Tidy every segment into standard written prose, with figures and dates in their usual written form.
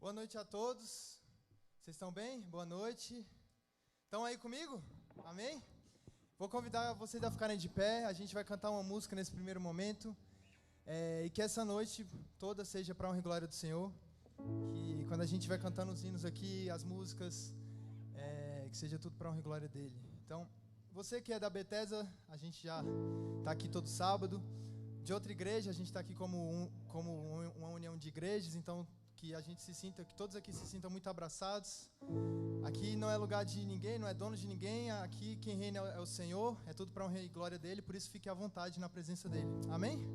Boa noite a todos. Vocês estão bem? Boa noite. Estão aí comigo? Amém? Vou convidar vocês a ficarem de pé. A gente vai cantar uma música nesse primeiro momento. E que essa noite toda seja para a honra e glória do Senhor. Que quando a gente vai cantando os hinos aqui, as músicas, que seja tudo para a honra e glória dele. Então, você que é da Bethesda, a gente já está aqui todo sábado. De outra igreja, a gente está aqui como uma união de igrejas, então que a gente se sinta, que todos aqui se sintam muito abraçados. Aqui não é lugar de ninguém, não é dono de ninguém. Aqui quem reina é o Senhor, é tudo para a honra e glória dele, por isso fique à vontade na presença dele. Amém? Amém.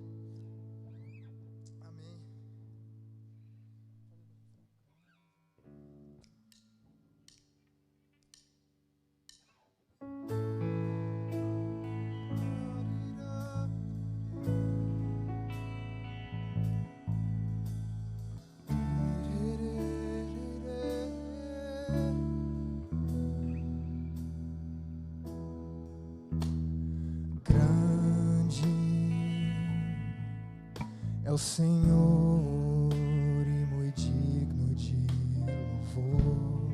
É o Senhor e muito digno de louvor.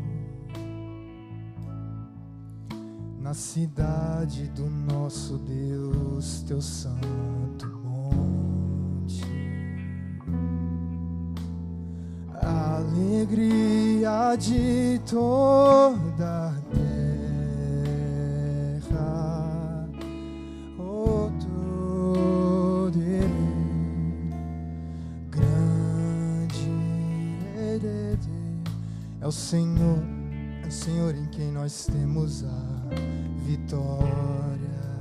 Na cidade do nosso Deus, teu santo monte, a alegria de toda a terra, oh, todo é o Senhor em quem nós temos a vitória,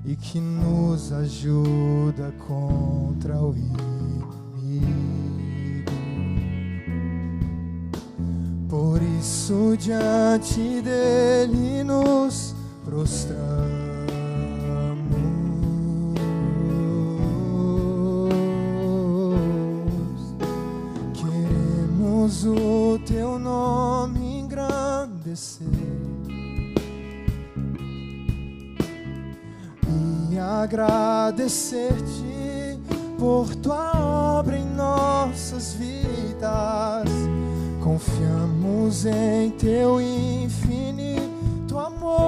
e que nos ajuda contra o inimigo. Por isso diante dele nos prostramos. O teu nome engrandecer e agradecer-te por tua obra em nossas vidas. Confiamos em teu infinito amor,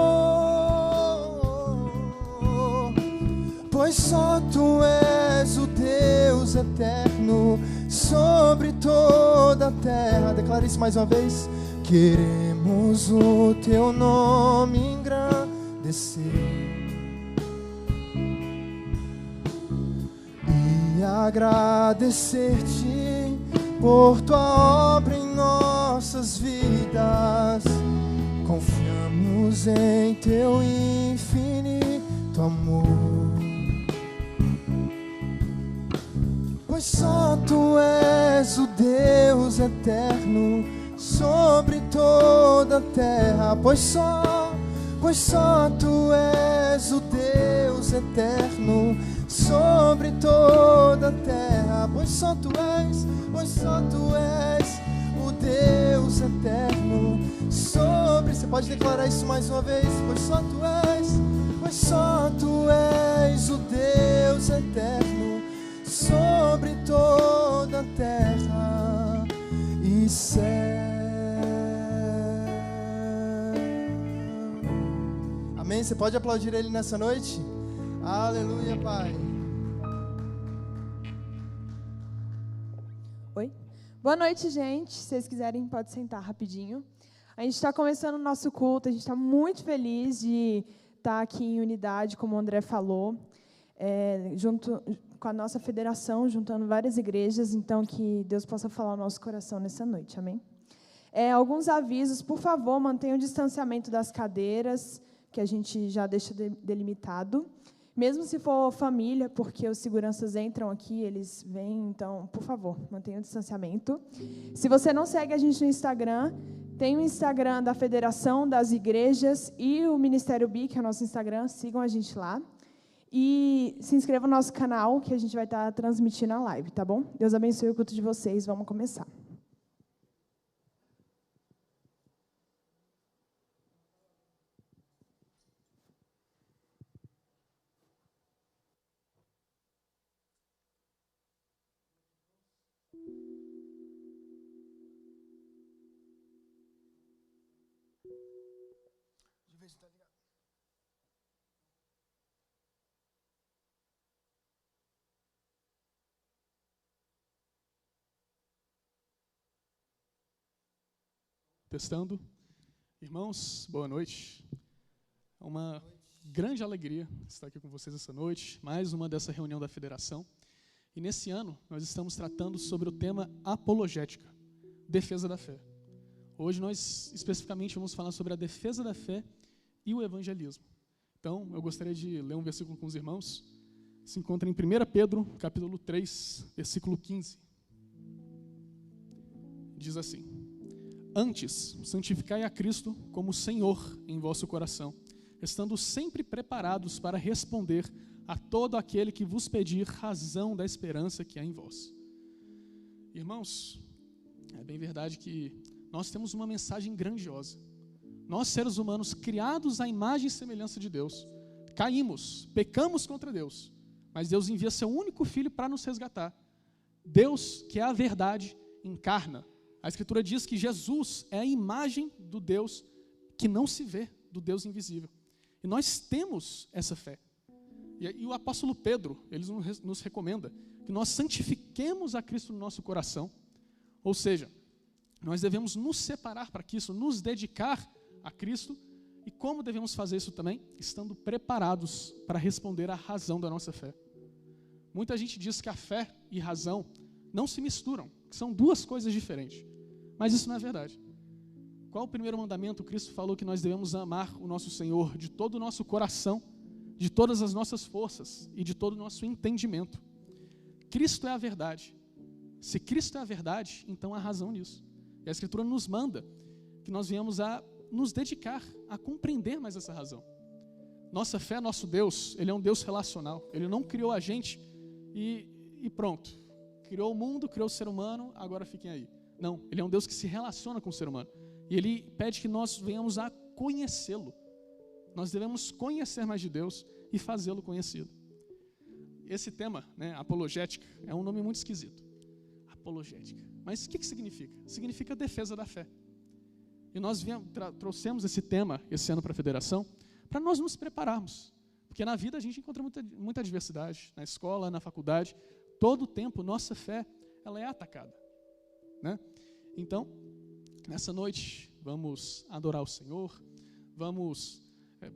pois só tu és o Deus eterno sobre toda a terra. Declara isso mais uma vez. Queremos o teu nome engrandecer e agradecer-te por tua obra em nossas vidas. Confiamos em teu infinito amor, pois só tu és o Deus eterno sobre toda a terra. Pois só tu és o Deus eterno sobre toda a terra. Pois só tu és o Deus eterno sobre. Você pode declarar isso mais uma vez? Pois só tu és o Deus eterno sobre toda a terra e céu. Amém? Você pode aplaudir ele nessa noite? Aleluia, Pai. Oi? Boa noite, gente. Se vocês quiserem, pode sentar rapidinho. A gente está começando o nosso culto, a gente está muito feliz de estar aqui em unidade, como o André falou, junto com a nossa federação, juntando várias igrejas, então que Deus possa falar ao nosso coração nessa noite, amém? Alguns avisos, por favor, mantenham o distanciamento das cadeiras, que a gente já deixa delimitado, mesmo se for família, porque os seguranças entram aqui, eles vêm, então, por favor, mantenham o distanciamento. Se você não segue a gente no Instagram, tem o Instagram da Federação das Igrejas e o Ministério B, que é o nosso Instagram, sigam a gente lá. E se inscreva no nosso canal, que a gente vai estar transmitindo a live, tá bom? Deus abençoe o culto de vocês. Vamos começar. ver se tá ligado. Testando. Irmãos, boa noite. É uma grande alegria estar aqui com vocês essa noite, mais uma dessa reunião da Federação. E nesse ano, nós estamos tratando sobre o tema apologética, defesa da fé. Hoje nós, especificamente, vamos falar sobre a defesa da fé e o evangelismo. Então, eu gostaria de ler um versículo com os irmãos. Se encontra em 1 Pedro, capítulo 3, versículo 15. Diz assim: Antes, santificai a Cristo como Senhor em vosso coração, estando sempre preparados para responder a todo aquele que vos pedir razão da esperança que há em vós. Irmãos, é bem verdade que nós temos uma mensagem grandiosa. Nós, seres humanos, criados à imagem e semelhança de Deus, caímos, pecamos contra Deus, mas Deus envia seu único Filho para nos resgatar. Deus, que é a verdade, encarna. A Escritura diz que Jesus é a imagem do Deus que não se vê, do Deus invisível. E nós temos essa fé. E o apóstolo Pedro, ele nos recomenda que nós santifiquemos a Cristo no nosso coração. Ou seja, nós devemos nos separar para Cristo, nos dedicar a Cristo. E como devemos fazer isso também? Estando preparados para responder à razão da nossa fé. Muita gente diz que a fé e razão não se misturam, que são duas coisas diferentes. Mas isso não é verdade. Qual o primeiro mandamento? Cristo falou que nós devemos amar o nosso Senhor de todo o nosso coração, de todas as nossas forças e de todo o nosso entendimento. Cristo é a verdade. Se Cristo é a verdade, então há razão nisso. E a Escritura nos manda que nós venhamos a nos dedicar a compreender mais essa razão. Nossa fé, nosso Deus, Ele é um Deus relacional. Ele não criou a gente e pronto. Criou o mundo, criou o ser humano, agora fiquem aí. Não, Ele é um Deus que se relaciona com o ser humano. E Ele pede que nós venhamos a conhecê-lo. Nós devemos conhecer mais de Deus e fazê-lo conhecido. Esse tema, apologética, é um nome muito esquisito. Apologética. Mas o que significa? Significa defesa da fé. E nós trouxemos esse tema esse ano para a Federação para nós nos prepararmos. Porque na vida a gente encontra muita adversidade. Na escola, na faculdade, todo o tempo nossa fé ela é atacada. Então, nessa noite, vamos adorar o Senhor, vamos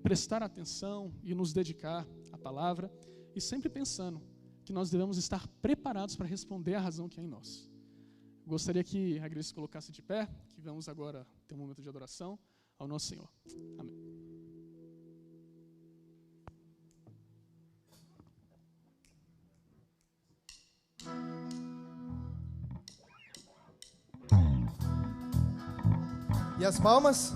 prestar atenção e nos dedicar à palavra, e sempre pensando que nós devemos estar preparados para responder à razão que há em nós. Gostaria que a igreja se colocasse de pé, que vamos agora ter um momento de adoração ao nosso Senhor. Amém. E as palmas?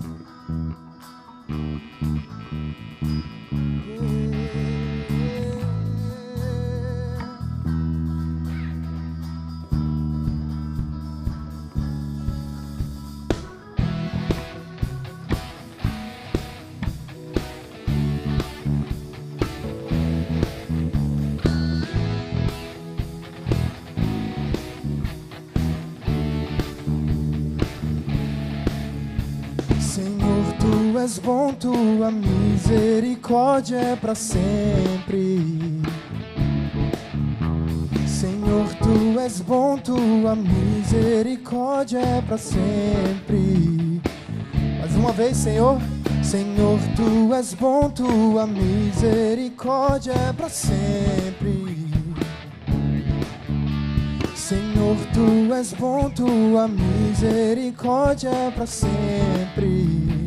Tu és bom, tua misericórdia é para sempre. Senhor, tu és bom, tua misericórdia é para sempre. Mais uma vez, Senhor. Senhor, tu és bom, tua misericórdia é para sempre. Senhor, tu és bom, tua misericórdia é para sempre.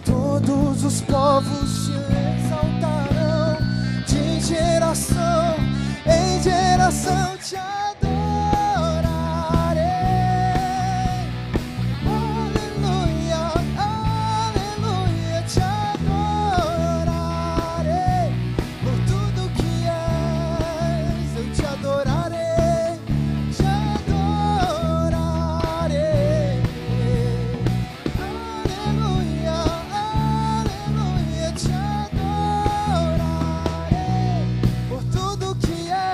Todos os povos te exaltarão, de geração em geração te adorarei. Aleluia, aleluia, te adorarei. Por tudo que és, eu te adorarei, te adorarei. Aleluia, aleluia, te adorarei. Por tudo que és.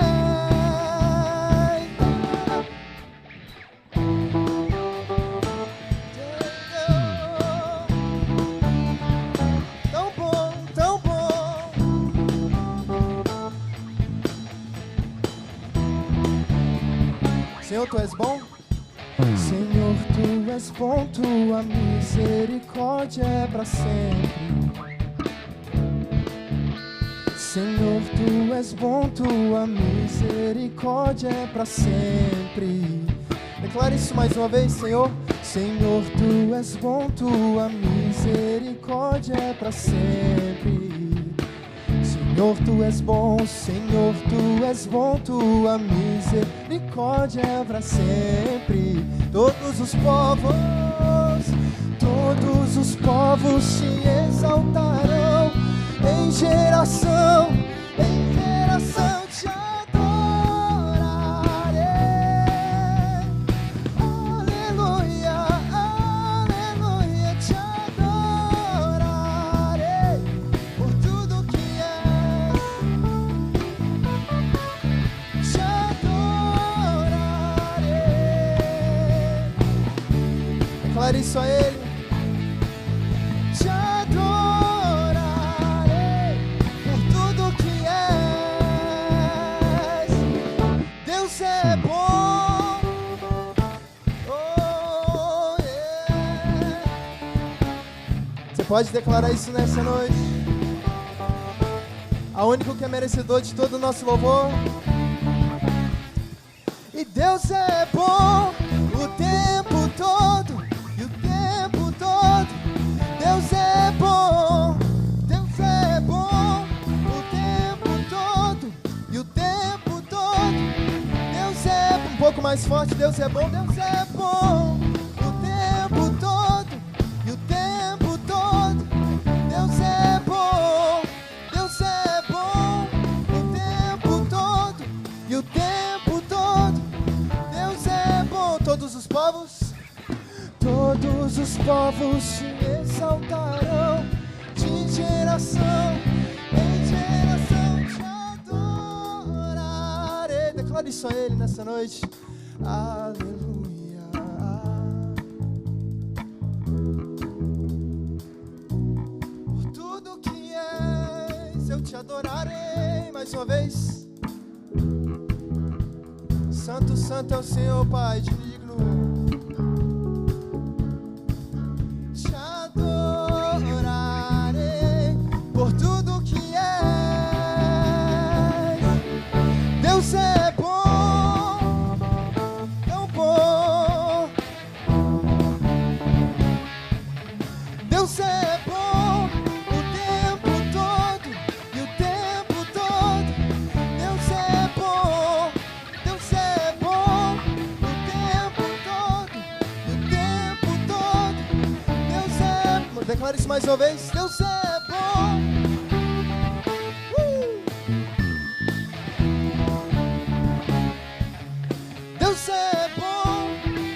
Senhor, Tu és bom? Senhor, Tu és bom, Tua misericórdia é para sempre. Senhor, Tu és bom, Tua misericórdia é para sempre. Declare isso mais uma vez, Senhor. Senhor, Tu és bom, Tua misericórdia é para sempre. Senhor, Tu és bom, Senhor, Tu és bom, Tua misericórdia é para sempre. Todos os povos te exaltarão, em geração te adorarei. Aleluia, aleluia, te adorarei por tudo que és, te adorarei. Declare isso a Ele. Te adorarei por tudo que és. Deus é bom. Oh, yeah. Você pode declarar isso nessa noite. A único que é merecedor de todo o nosso louvor. E Deus é bom o tempo todo. E o tempo todo Deus é bom, Deus é bom o tempo todo, e o tempo todo, Deus é um pouco mais forte, Deus é bom o tempo todo, e o tempo todo, Deus é bom o tempo todo, e o tempo todo, Deus é bom. Todos os povos te exaltarão, de geração em geração te adorarei. Declare isso a Ele nessa noite. Aleluia. Por tudo que és, eu te adorarei. Mais uma vez. Santo, santo é o Senhor, Pai digno. Por tudo que és, Deus é bom, tão bom. Deus é bom o tempo todo, e o tempo todo. Deus é bom o tempo todo, e o tempo todo. Deus é bom. Declare isso mais uma vez. Deus é bom. Deus é bom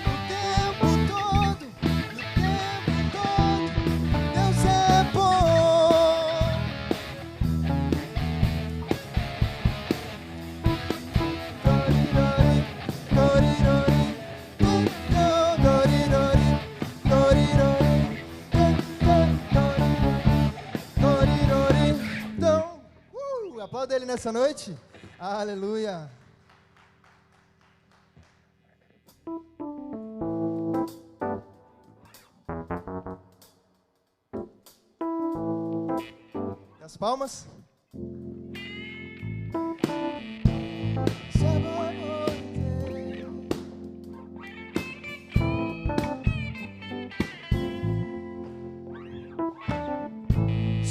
o tempo todo, e o tempo todo. Deus é bom. Aplauda Ele nessa noite. Aleluia. E as palmas.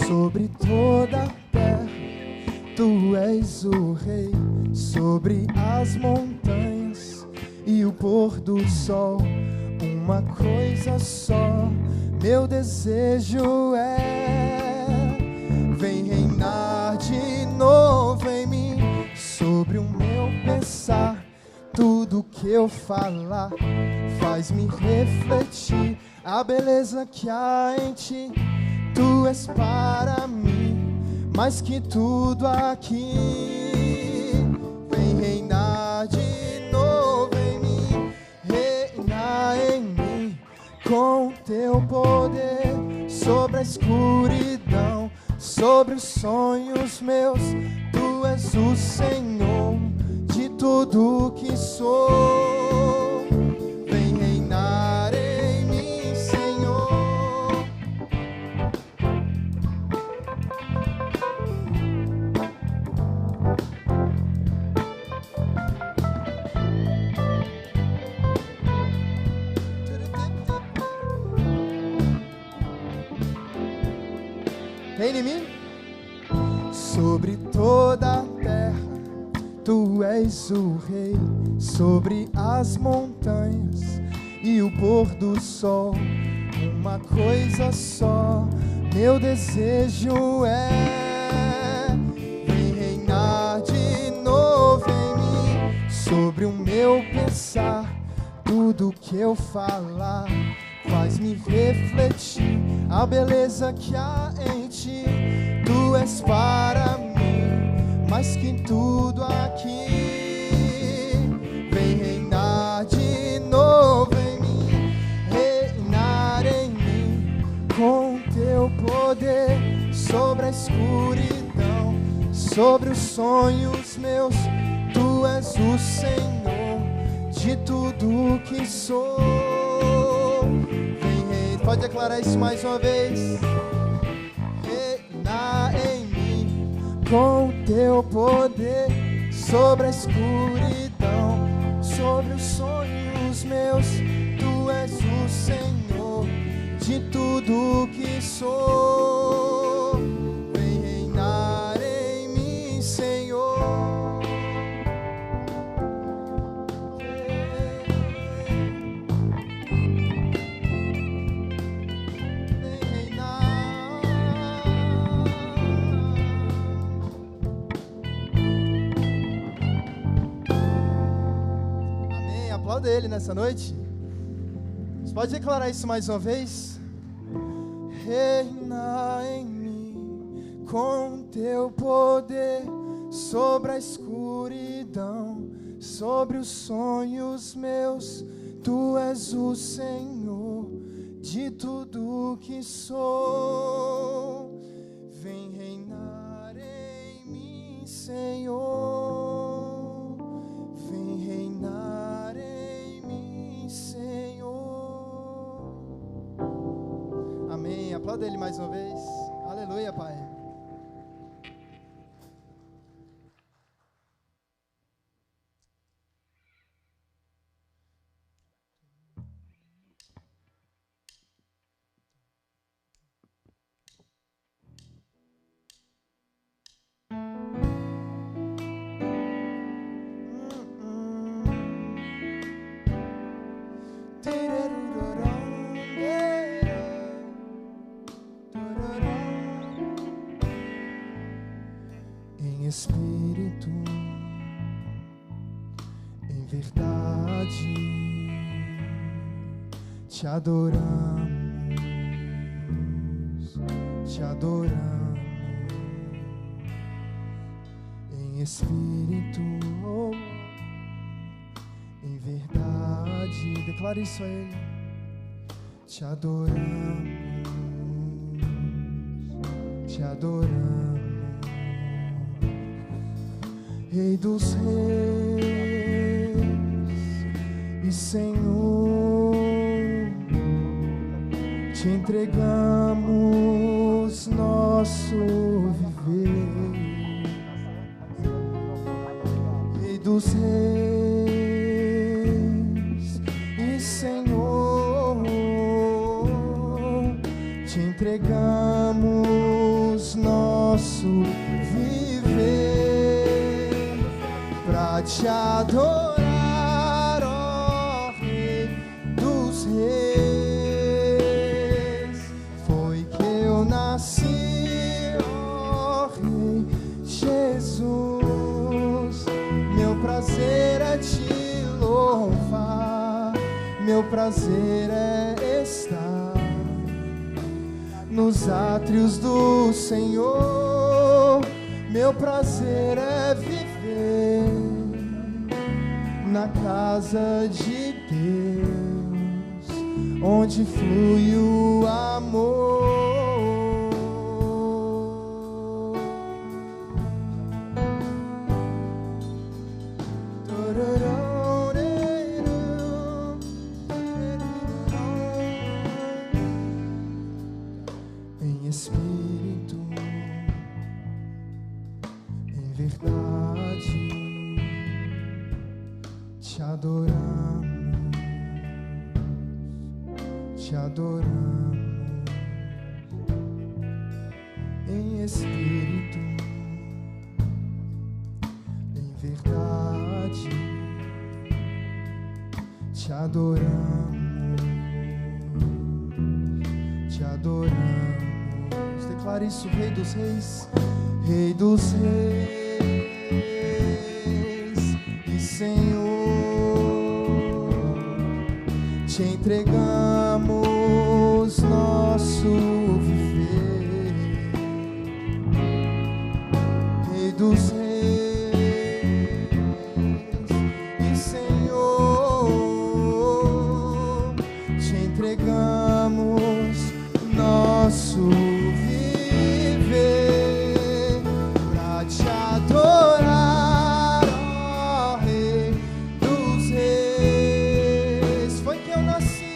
Sobre toda a terra, Tu és o Rei, sobre as montanhas e o pôr do sol. Uma coisa só, meu desejo é: vem reinar de novo em mim. Sobre o meu pensar, tudo que eu falar faz-me refletir a beleza que há em Ti. Tu és para mim mais que tudo aqui. Vem reinar de novo em mim, reinar em mim com Teu poder sobre a escuridão, sobre os sonhos meus. Tu és o Senhor de tudo que sou. Sobre toda a terra, tu és o rei. Sobre as montanhas e o pôr do sol, uma coisa só, meu desejo é: vem reinar de novo em mim. Sobre o meu pensar, tudo que eu falar, faz-me refletir a beleza que há em ti. Tu és para mim mais que tudo aqui. Vem reinar de novo em mim, reinar em mim com teu poder. Sobre a escuridão, sobre os sonhos meus, tu és o Senhor de tudo que sou. Pode declarar isso mais uma vez. Reinar em mim com teu poder. Sobre a escuridão, sobre os sonhos meus, tu és o Senhor de tudo que sou. Vem reinar em mim, Senhor. Aplauda ele nessa noite. Você pode declarar isso mais uma vez? Reina em mim com teu poder. Sobre a escuridão, sobre os sonhos meus, tu és o Senhor de tudo que sou. Vem reinar em mim, Senhor. Vem reinar em mim, Senhor. Amém. Aplauda ele mais uma vez. Aleluia, Pai. Em espírito, em verdade, te adoramos, te adoramos. Em espírito, em verdade, declare isso a Ele. Te adoramos, te adoramos. Rei dos reis e Senhor, te entregamos nosso viver. Rei dos reis e Senhor, te entregamos nosso viver. Pra te adorar, ó Rei dos reis, foi que eu nasci, ó Rei Jesus. Meu prazer é te louvar, meu prazer é estar nos átrios do Senhor. Meu prazer é viver na casa de Deus, onde flui o amor. Em espírito, em verdade, te adoramos, te adoramos. Em espírito, verdade, te adoramos, te adoramos. Declare isso, Rei dos Reis, Rei dos Reis e Senhor, te entregamos nosso viver, Rei dos Reis e Senhor, te entregamos nosso viver pra te adorar, ó Rei dos Reis. Foi que eu nasci,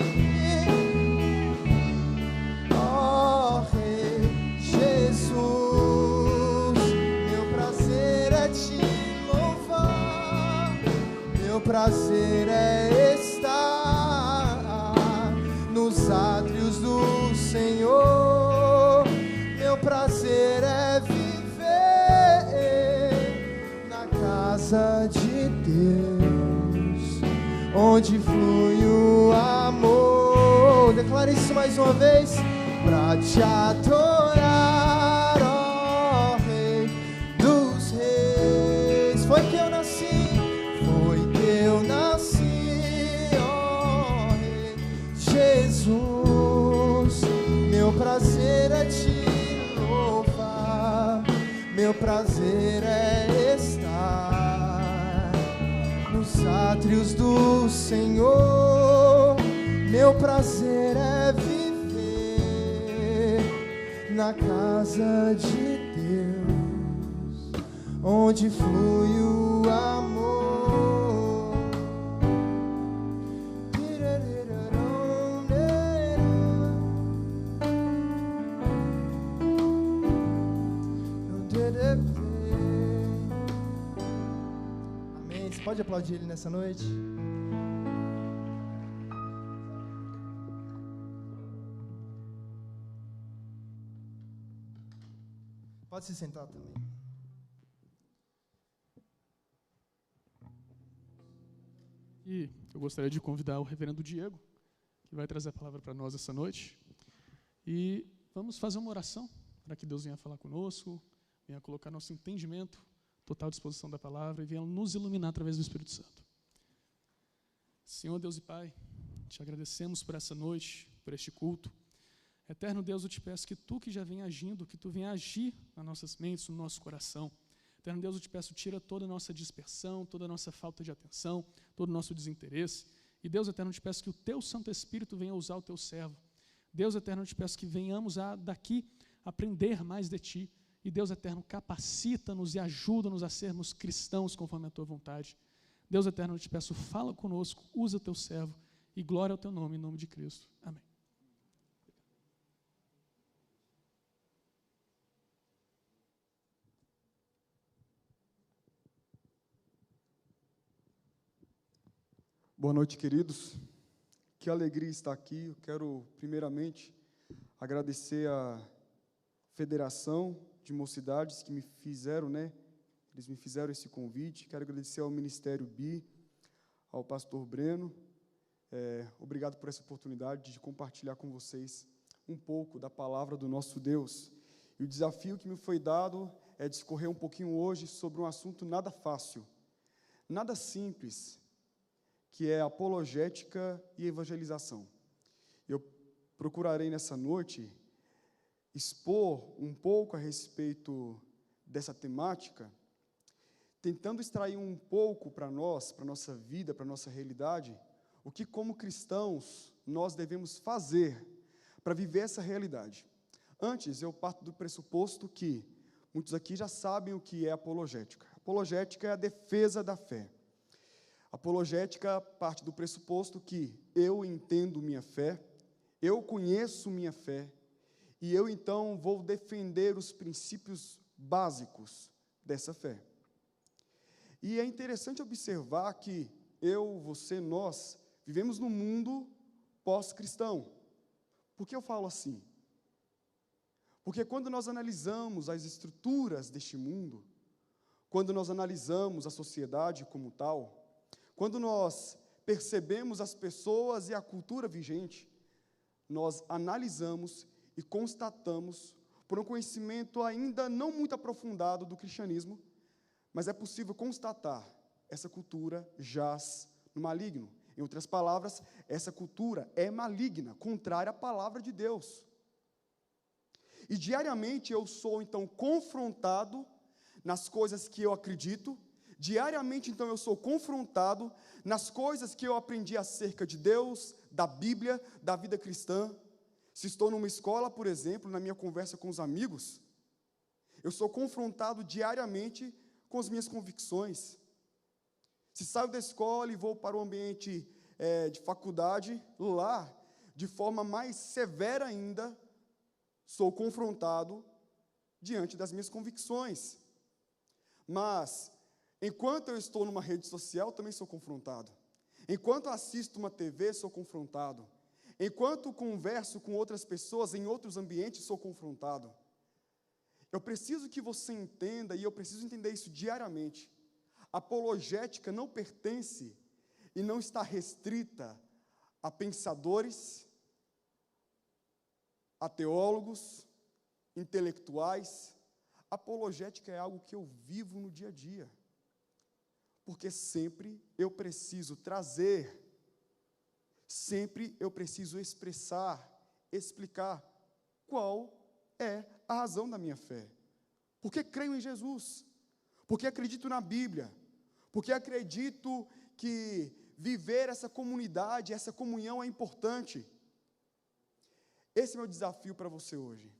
ó Rei Jesus. Meu prazer é te louvar, meu prazer é estar nos átrios do Senhor. Meu prazer é viver na casa de Deus, onde flui o amor. Declare isso mais uma vez. Pra te adorar, ó Rei dos Reis. Foi que eu nasci, foi que eu nasci, ó Rei Jesus. Meu prazer é te louvar, meu prazer é estar nos átrios do Senhor. Meu prazer é viver na casa de Deus, onde flui o amor. Amém. Você pode aplaudir ele nessa noite? Pode se sentar também. E eu gostaria de convidar o reverendo Diego, que vai trazer a palavra para nós essa noite. E vamos fazer uma oração para que Deus venha falar conosco, venha colocar nosso entendimento, total disposição da palavra e venha nos iluminar através do Espírito Santo. Senhor Deus e Pai, te agradecemos por essa noite, por este culto. Eterno Deus, eu te peço que tu que já vem agindo, que tu venha agir nas nossas mentes, no nosso coração. Eterno Deus, eu te peço, tira toda a nossa dispersão, toda a nossa falta de atenção, todo o nosso desinteresse. E Deus eterno, eu te peço que o teu Santo Espírito venha usar o teu servo. Deus eterno, eu te peço que venhamos daqui aprender mais de ti. E Deus eterno, capacita-nos e ajuda-nos a sermos cristãos conforme a tua vontade. Deus eterno, eu te peço, fala conosco, usa o teu servo e glória ao teu nome, em nome de Cristo. Amém. Boa noite, queridos. Que alegria estar aqui. Eu quero, primeiramente, agradecer à Federação de Mocidades que me fizeram, Eles me fizeram esse convite. Quero agradecer ao Ministério BI, ao pastor Breno. Obrigado por essa oportunidade de compartilhar com vocês um pouco da palavra do nosso Deus. E o desafio que me foi dado é discorrer um pouquinho hoje sobre um assunto nada fácil, nada simples, que é apologética e evangelização. Eu procurarei nessa noite expor um pouco a respeito dessa temática, tentando extrair um pouco para nós, para a nossa vida, para a nossa realidade, o que como cristãos nós devemos fazer para viver essa realidade. Antes, eu parto do pressuposto que muitos aqui já sabem o que é apologética. Apologética é a defesa da fé. Apologética parte do pressuposto que eu entendo minha fé, eu conheço minha fé, e eu então vou defender os princípios básicos dessa fé. E é interessante observar que eu, você, nós, vivemos num mundo pós-cristão. Por que eu falo assim? Porque quando nós analisamos as estruturas deste mundo, quando nós analisamos a sociedade como tal, quando nós percebemos as pessoas e a cultura vigente, nós analisamos e constatamos, por um conhecimento ainda não muito aprofundado do cristianismo, mas é possível constatar, essa cultura jaz no maligno. Em outras palavras, essa cultura é maligna, contrária à palavra de Deus. E diariamente eu sou, então, confrontado nas coisas que eu acredito, diariamente, então, eu sou confrontado nas coisas que eu aprendi acerca de Deus, da Bíblia, da vida cristã. Se estou numa escola, por exemplo, na minha conversa com os amigos, eu sou confrontado diariamente com as minhas convicções. Se saio da escola e vou para o ambiente de faculdade, lá, de forma mais severa ainda, sou confrontado diante das minhas convicções. Mas, enquanto eu estou numa rede social, também sou confrontado. Enquanto assisto uma TV, sou confrontado. Enquanto converso com outras pessoas em outros ambientes, sou confrontado. Eu preciso que você entenda, e eu preciso entender isso diariamente. Apologética não pertence e não está restrita a pensadores, a teólogos, intelectuais. Apologética é algo que eu vivo no dia a dia. Porque sempre eu preciso trazer, sempre eu preciso expressar, explicar qual é a razão da minha fé. Porque creio em Jesus, porque acredito na Bíblia, porque acredito que viver essa comunidade, essa comunhão é importante. Esse é o meu desafio para você hoje.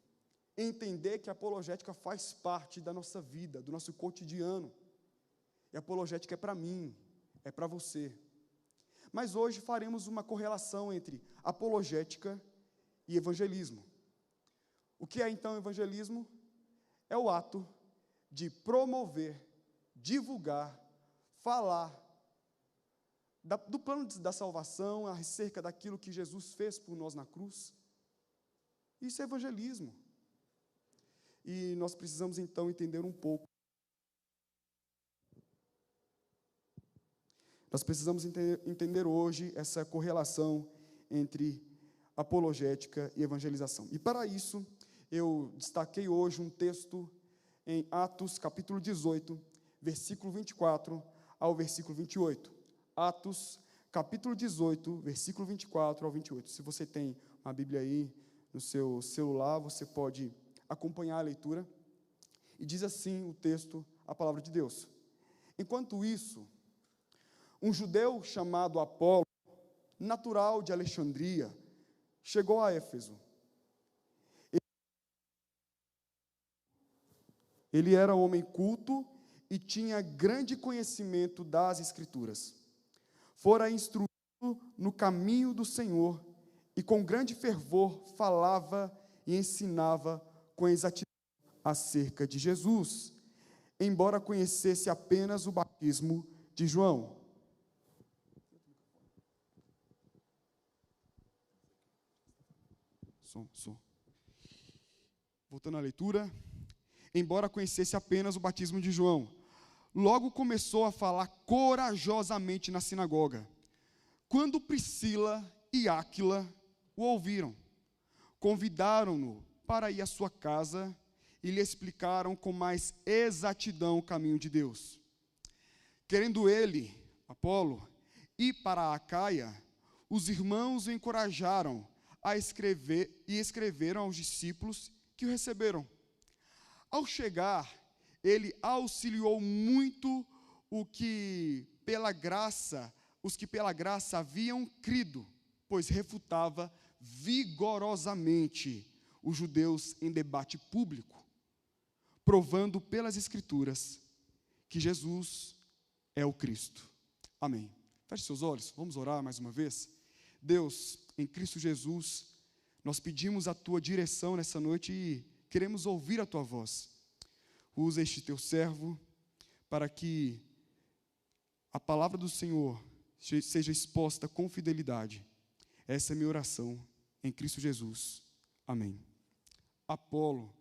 Entender que a apologética faz parte da nossa vida, do nosso cotidiano. E a apologética é para mim, é para você. Mas hoje faremos uma correlação entre apologética e evangelismo. O que é então evangelismo? É o ato de promover, divulgar, falar do plano da salvação, acerca daquilo que Jesus fez por nós na cruz. Isso é evangelismo. E nós precisamos então entender um pouco. Nós precisamos entender hoje essa correlação entre apologética e evangelização. E para isso, eu destaquei hoje um texto em Atos, capítulo 18, versículo 24 ao versículo 28. Atos, capítulo 18, versículo 24 ao 28. Se você tem uma Bíblia aí no seu celular, você pode acompanhar a leitura. E diz assim o texto, a palavra de Deus. Enquanto isso, um judeu chamado Apolo, natural de Alexandria, chegou a Éfeso. Ele era um homem culto e tinha grande conhecimento das Escrituras. Fora instruído no caminho do Senhor e com grande fervor falava e ensinava com exatidão acerca de Jesus, embora conhecesse apenas o batismo de João. Voltando à leitura. Embora conhecesse apenas o batismo de João, logo começou a falar corajosamente na sinagoga. Quando Priscila e Áquila o ouviram, convidaram-no para ir à sua casa e lhe explicaram com mais exatidão o caminho de Deus. Querendo ele, Apolo, ir para a Acaia, os irmãos o encorajaram a escrever e escreveram aos discípulos que o receberam. Ao chegar, ele auxiliou muito os que pela graça haviam crido, pois refutava vigorosamente os judeus em debate público, provando pelas Escrituras que Jesus é o Cristo. Amém. Feche seus olhos, vamos orar mais uma vez. Deus, em Cristo Jesus, nós pedimos a Tua direção nessa noite e queremos ouvir a Tua voz. Usa este Teu servo para que a palavra do Senhor seja exposta com fidelidade. Essa é a minha oração em Cristo Jesus. Amém. Apolo.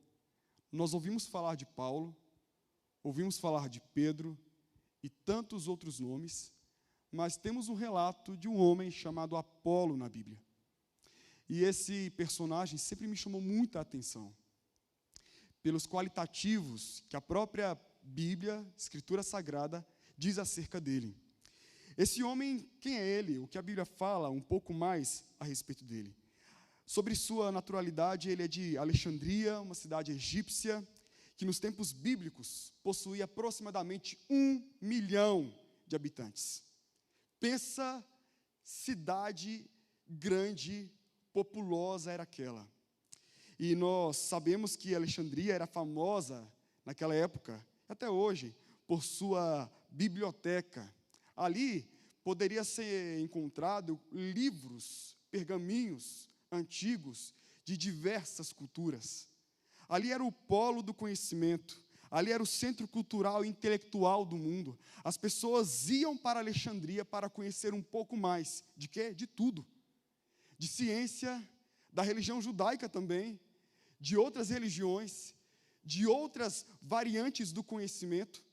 Nós ouvimos falar de Paulo, ouvimos falar de Pedro e tantos outros nomes, mas temos um relato de um homem chamado Apolo na Bíblia. E esse personagem sempre me chamou muita atenção, pelos qualitativos que a própria Bíblia, Escritura Sagrada, diz acerca dele. Esse homem, quem é ele? O que a Bíblia fala um pouco mais a respeito dele. Sobre sua naturalidade, ele é de Alexandria, uma cidade egípcia, que nos tempos bíblicos possuía aproximadamente 1 milhão de habitantes. Pensa, cidade grande, populosa era aquela. E nós sabemos que Alexandria era famosa naquela época, até hoje, por sua biblioteca. Ali poderia ser encontrado livros, pergaminhos antigos de diversas culturas. Ali era o polo do conhecimento, ali era o centro cultural e intelectual do mundo. As pessoas iam para Alexandria para conhecer um pouco mais. De quê? De tudo. De ciência, da religião judaica também, de outras religiões, de outras variantes do conhecimento.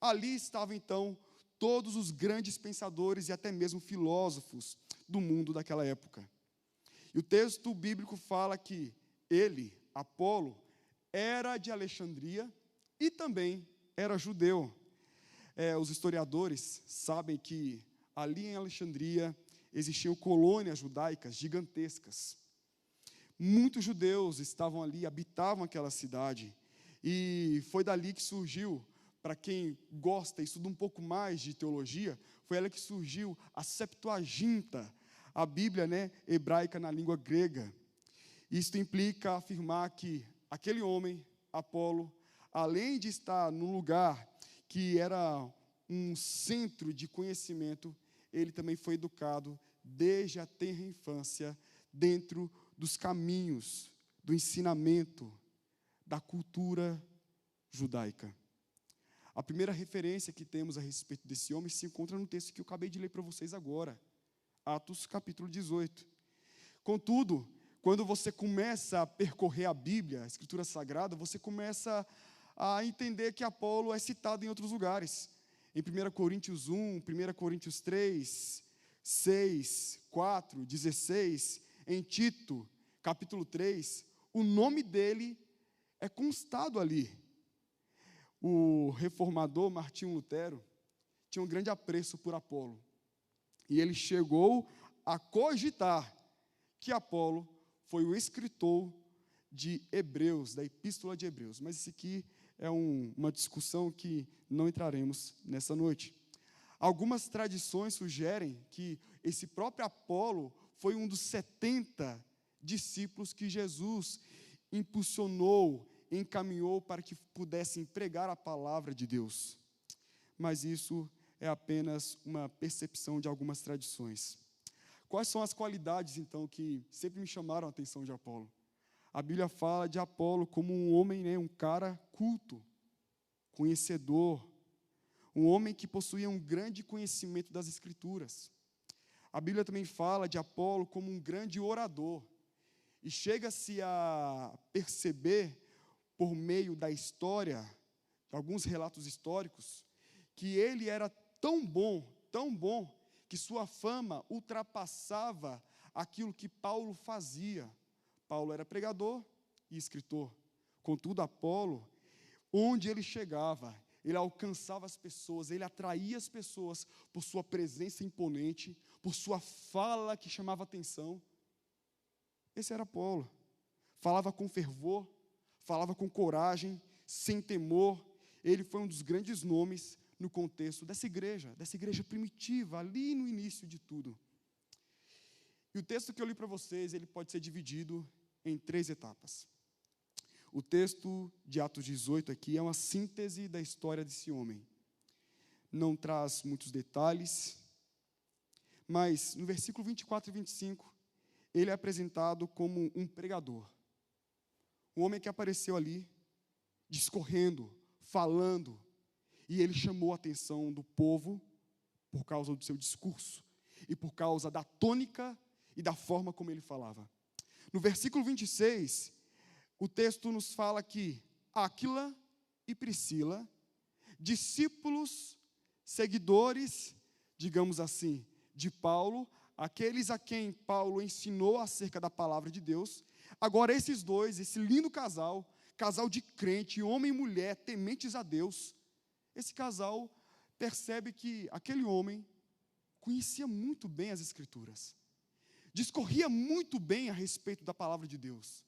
Ali estavam, então, todos os grandes pensadores e até mesmo filósofos do mundo daquela época. E o texto bíblico fala que ele, Apolo, era de Alexandria e também era judeu. Os historiadores sabem que ali em Alexandria existiam colônias judaicas gigantescas. Muitos judeus estavam ali, habitavam aquela cidade. E foi dali que surgiu, para quem gosta e estuda um pouco mais de teologia, foi ela que surgiu a Septuaginta, a Bíblia, hebraica na língua grega. Isto implica afirmar que aquele homem, Apolo, além de estar num lugar que era um centro de conhecimento, ele também foi educado desde a tenra infância dentro dos caminhos do ensinamento da cultura judaica. A primeira referência que temos a respeito desse homem se encontra no texto que eu acabei de ler para vocês agora, Atos capítulo 18. Contudo, quando você começa a percorrer a Bíblia, a Escritura Sagrada, você começa a entender que Apolo é citado em outros lugares. Em 1 Coríntios 1, 1 Coríntios 3, 6, 4, 16, em Tito, capítulo 3, o nome dele é constado ali. O reformador Martinho Lutero tinha um grande apreço por Apolo. E ele chegou a cogitar que Apolo foi o escritor de Hebreus, da Epístola de Hebreus. Mas isso aqui é uma discussão que não entraremos nessa noite. Algumas tradições sugerem que esse próprio Apolo foi um dos 70 discípulos que Jesus impulsionou, encaminhou para que pudessem pregar a palavra de Deus. Mas isso é apenas uma percepção de algumas tradições. Quais são as qualidades, então, que sempre me chamaram a atenção de Apolo? A Bíblia fala de Apolo como um homem, um cara culto, conhecedor, um homem que possuía um grande conhecimento das Escrituras. A Bíblia também fala de Apolo como um grande orador. E chega-se a perceber, por meio da história, de alguns relatos históricos, que ele era tão bom, que sua fama ultrapassava aquilo que Paulo fazia. Paulo era pregador e escritor. Contudo, Apolo, onde ele chegava, ele alcançava as pessoas, ele atraía as pessoas por sua presença imponente, por sua fala que chamava atenção. Esse era Apolo. Falava com fervor, falava com coragem, sem temor. Ele foi um dos grandes nomes no contexto dessa igreja primitiva, ali no início de tudo. E o texto que eu li para vocês, ele pode ser dividido em 3 etapas. O texto de Atos 18 aqui é uma síntese da história desse homem. Não traz muitos detalhes, mas no versículo 24 e 25, ele é apresentado como um pregador. Um homem que apareceu ali, discorrendo, falando, e ele chamou a atenção do povo por causa do seu discurso e por causa da tônica e da forma como ele falava. No versículo 26, o texto nos fala que Áquila e Priscila discípulos, seguidores, digamos assim, de Paulo, aqueles a quem Paulo ensinou acerca da palavra de Deus. Agora esses dois, esse lindo casal, casal de crente, homem e mulher, tementes a Deus, esse casal percebe que aquele homem conhecia muito bem as Escrituras, discorria muito bem a respeito da palavra de Deus,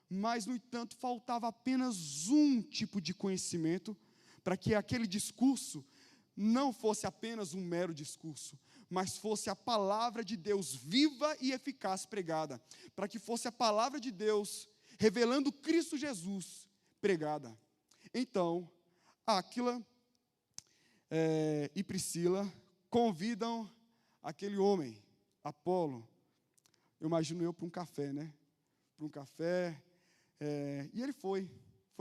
mas, no entanto, faltava apenas um tipo de conhecimento para que aquele discurso não fosse apenas um mero discurso, mas fosse a palavra de Deus viva e eficaz pregada, para que fosse a palavra de Deus revelando Cristo Jesus pregada. Então, Áquila e Priscila convidam aquele homem, Apolo, eu imagino eu, para um café, né? Para um café, e ele foi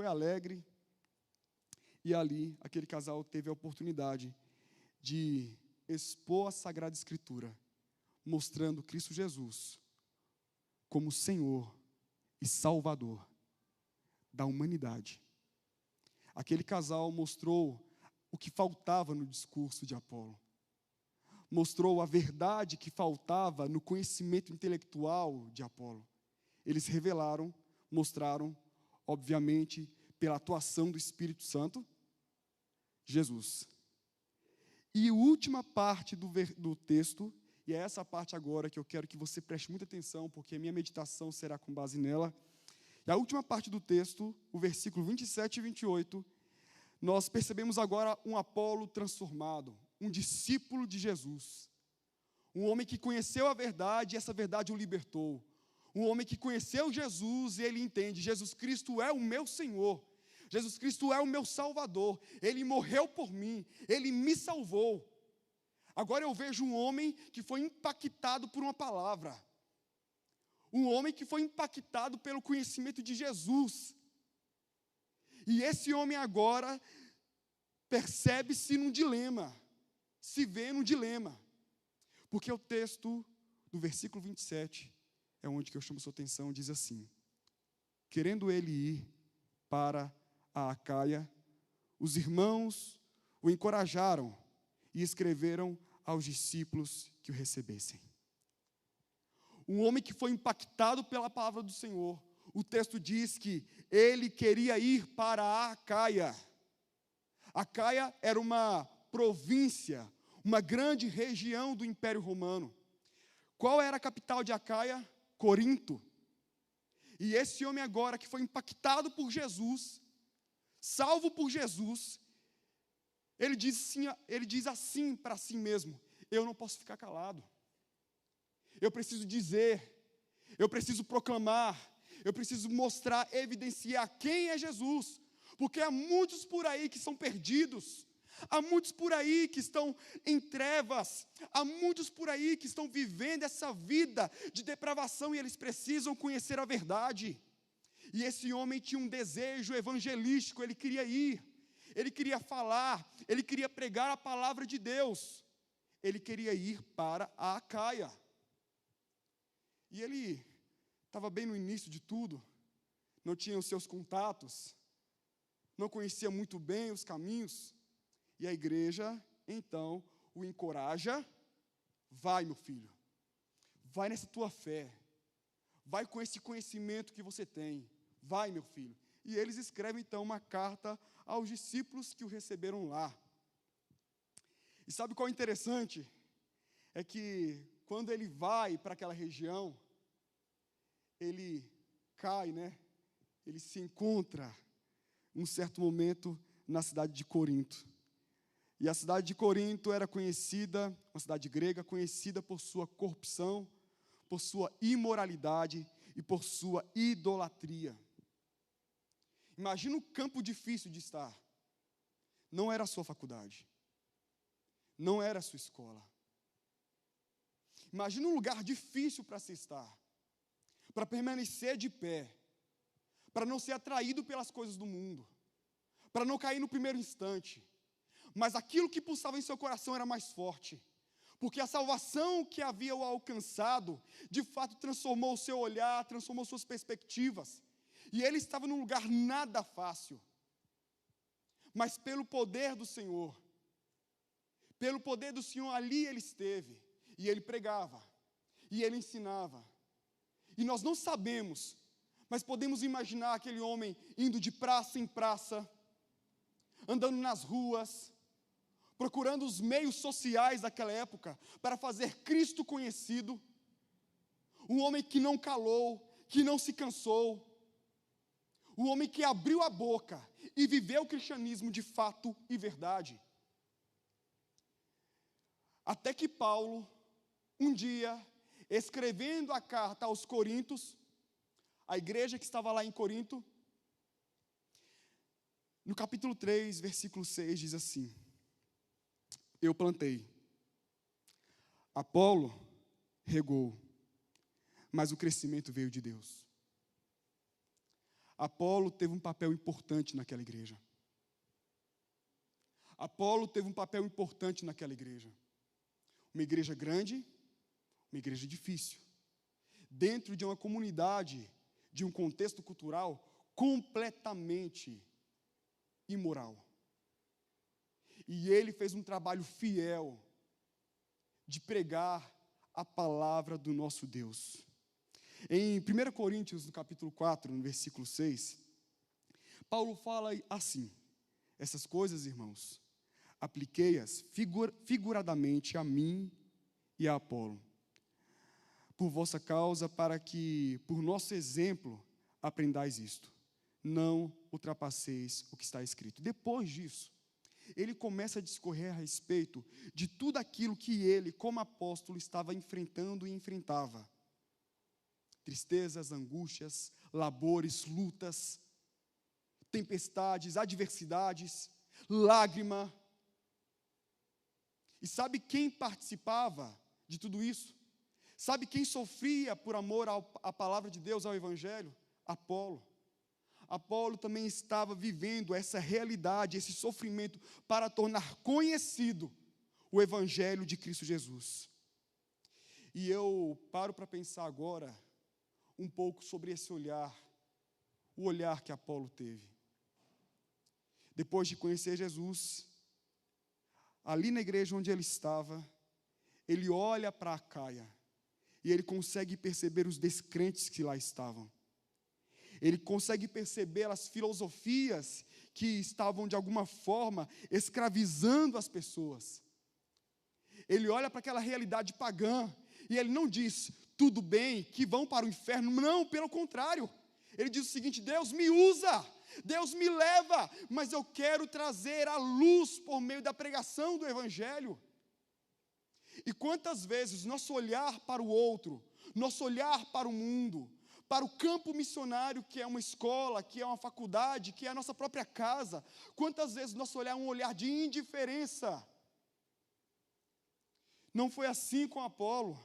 alegre, e ali aquele casal teve a oportunidade de expor a Sagrada Escritura, mostrando Cristo Jesus como Senhor e Salvador da humanidade. Aquele casal mostrou o que faltava no discurso de Apolo, mostrou a verdade que faltava no conhecimento intelectual de Apolo. Eles revelaram, mostraram, obviamente, pela atuação do Espírito Santo, Jesus. E a última parte do texto, e é essa parte agora que eu quero que você preste muita atenção, porque a minha meditação será com base nela. E a última parte do texto, o versículo 27 e 28, nós percebemos agora um Apolo transformado, um discípulo de Jesus, um homem que conheceu a verdade e essa verdade o libertou, um homem que conheceu Jesus e ele entende, Jesus Cristo é o meu Senhor, Jesus Cristo é o meu Salvador, Ele morreu por mim, Ele me salvou. Agora eu vejo um homem que foi impactado por uma palavra, um homem que foi impactado pelo conhecimento de Jesus, e esse homem agora percebe-se num dilema, se vê num dilema, porque o texto do versículo 27, é onde que eu chamo sua atenção, diz assim: querendo ele ir para a Acaia, os irmãos o encorajaram e escreveram aos discípulos que o recebessem. Um homem que foi impactado pela palavra do Senhor, o texto diz que ele queria ir para a Acaia. Acaia era uma província, uma grande região do Império Romano. Qual era a capital de Acaia? Corinto. E esse homem agora que foi impactado por Jesus, salvo por Jesus, ele diz assim para si mesmo: eu não posso ficar calado, eu preciso dizer, eu preciso proclamar, eu preciso mostrar, evidenciar quem é Jesus, porque há muitos por aí que são perdidos, há muitos por aí que estão em trevas, há muitos por aí que estão vivendo essa vida de depravação e eles precisam conhecer a verdade. E esse homem tinha um desejo evangelístico, ele queria ir, ele queria falar, ele queria pregar a palavra de Deus, ele queria ir para a Acaia. E ele estava bem no início de tudo, não tinha os seus contatos, não conhecia muito bem os caminhos, e a igreja, então, o encoraja: vai, meu filho, vai nessa tua fé, vai com esse conhecimento que você tem, vai, meu filho. E eles escrevem, então, uma carta aos discípulos que o receberam lá. E sabe qual é interessante? É que, quando ele vai para aquela região, ele cai, né? Ele se encontra, num certo momento, na cidade de Corinto. E a cidade de Corinto era conhecida, uma cidade grega, conhecida por sua corrupção, por sua imoralidade e por sua idolatria. Imagina um campo difícil de estar. Não era a sua faculdade, não era a sua escola. Imagina um lugar difícil para se estar, para permanecer de pé, para não ser atraído pelas coisas do mundo, para não cair no primeiro instante. Mas aquilo que pulsava em seu coração era mais forte, porque a salvação que havia o alcançado, de fato transformou o seu olhar, transformou suas perspectivas, e ele estava num lugar nada fácil. mas pelo poder do Senhor. Pelo poder do Senhor, ali ele esteve, e ele pregava, e ele ensinava. E nós não sabemos, mas podemos imaginar aquele homem indo de praça em praça, andando nas ruas, procurando os meios sociais daquela época para fazer Cristo conhecido. Um homem que não calou, que não se cansou. Um homem que abriu a boca e viveu o cristianismo de fato e verdade. Até que Paulo, um dia, escrevendo a carta aos Coríntios, a igreja que estava lá em Corinto, no capítulo 3, versículo 6, diz assim: eu plantei, Apolo regou, mas o crescimento veio de Deus. Apolo teve um papel importante naquela igreja. Apolo teve um papel importante naquela igreja. Uma igreja grande, uma igreja difícil. Dentro de uma comunidade, de um contexto cultural completamente imoral. E ele fez um trabalho fiel de pregar a palavra do nosso Deus. Em 1 Coríntios, no capítulo 4, no versículo 6, Paulo fala assim: essas coisas, irmãos, apliquei-as figuradamente a mim e a Apolo, por vossa causa, para que, por nosso exemplo, aprendais isto. Não ultrapasseis o que está escrito. Depois disso, ele começa a discorrer a respeito de tudo aquilo que ele, como apóstolo, estava enfrentando e enfrentava. Tristezas, angústias, labores, lutas, tempestades, adversidades, lágrima. E sabe quem participava de tudo isso? Sabe quem sofria por amor à palavra de Deus, ao Evangelho? Apolo. Apolo também estava vivendo essa realidade, esse sofrimento, para tornar conhecido o Evangelho de Cristo Jesus. E eu paro para pensar agora um pouco sobre esse olhar, o olhar que Apolo teve. Depois de conhecer Jesus, ali na igreja onde ele estava, ele olha para Acaia e ele consegue perceber os descrentes que lá estavam. Ele consegue perceber as filosofias que estavam, de alguma forma, escravizando as pessoas. Ele olha para aquela realidade pagã e ele não diz: tudo bem, que vão para o inferno. Não, pelo contrário. Ele diz o seguinte: Deus me usa, Deus me leva, mas eu quero trazer a luz por meio da pregação do Evangelho. E quantas vezes nosso olhar para o outro, nosso olhar para o mundo, para o campo missionário, que é uma escola, que é uma faculdade, que é a nossa própria casa, quantas vezes nosso olhar é um olhar de indiferença. Não foi assim com Apolo.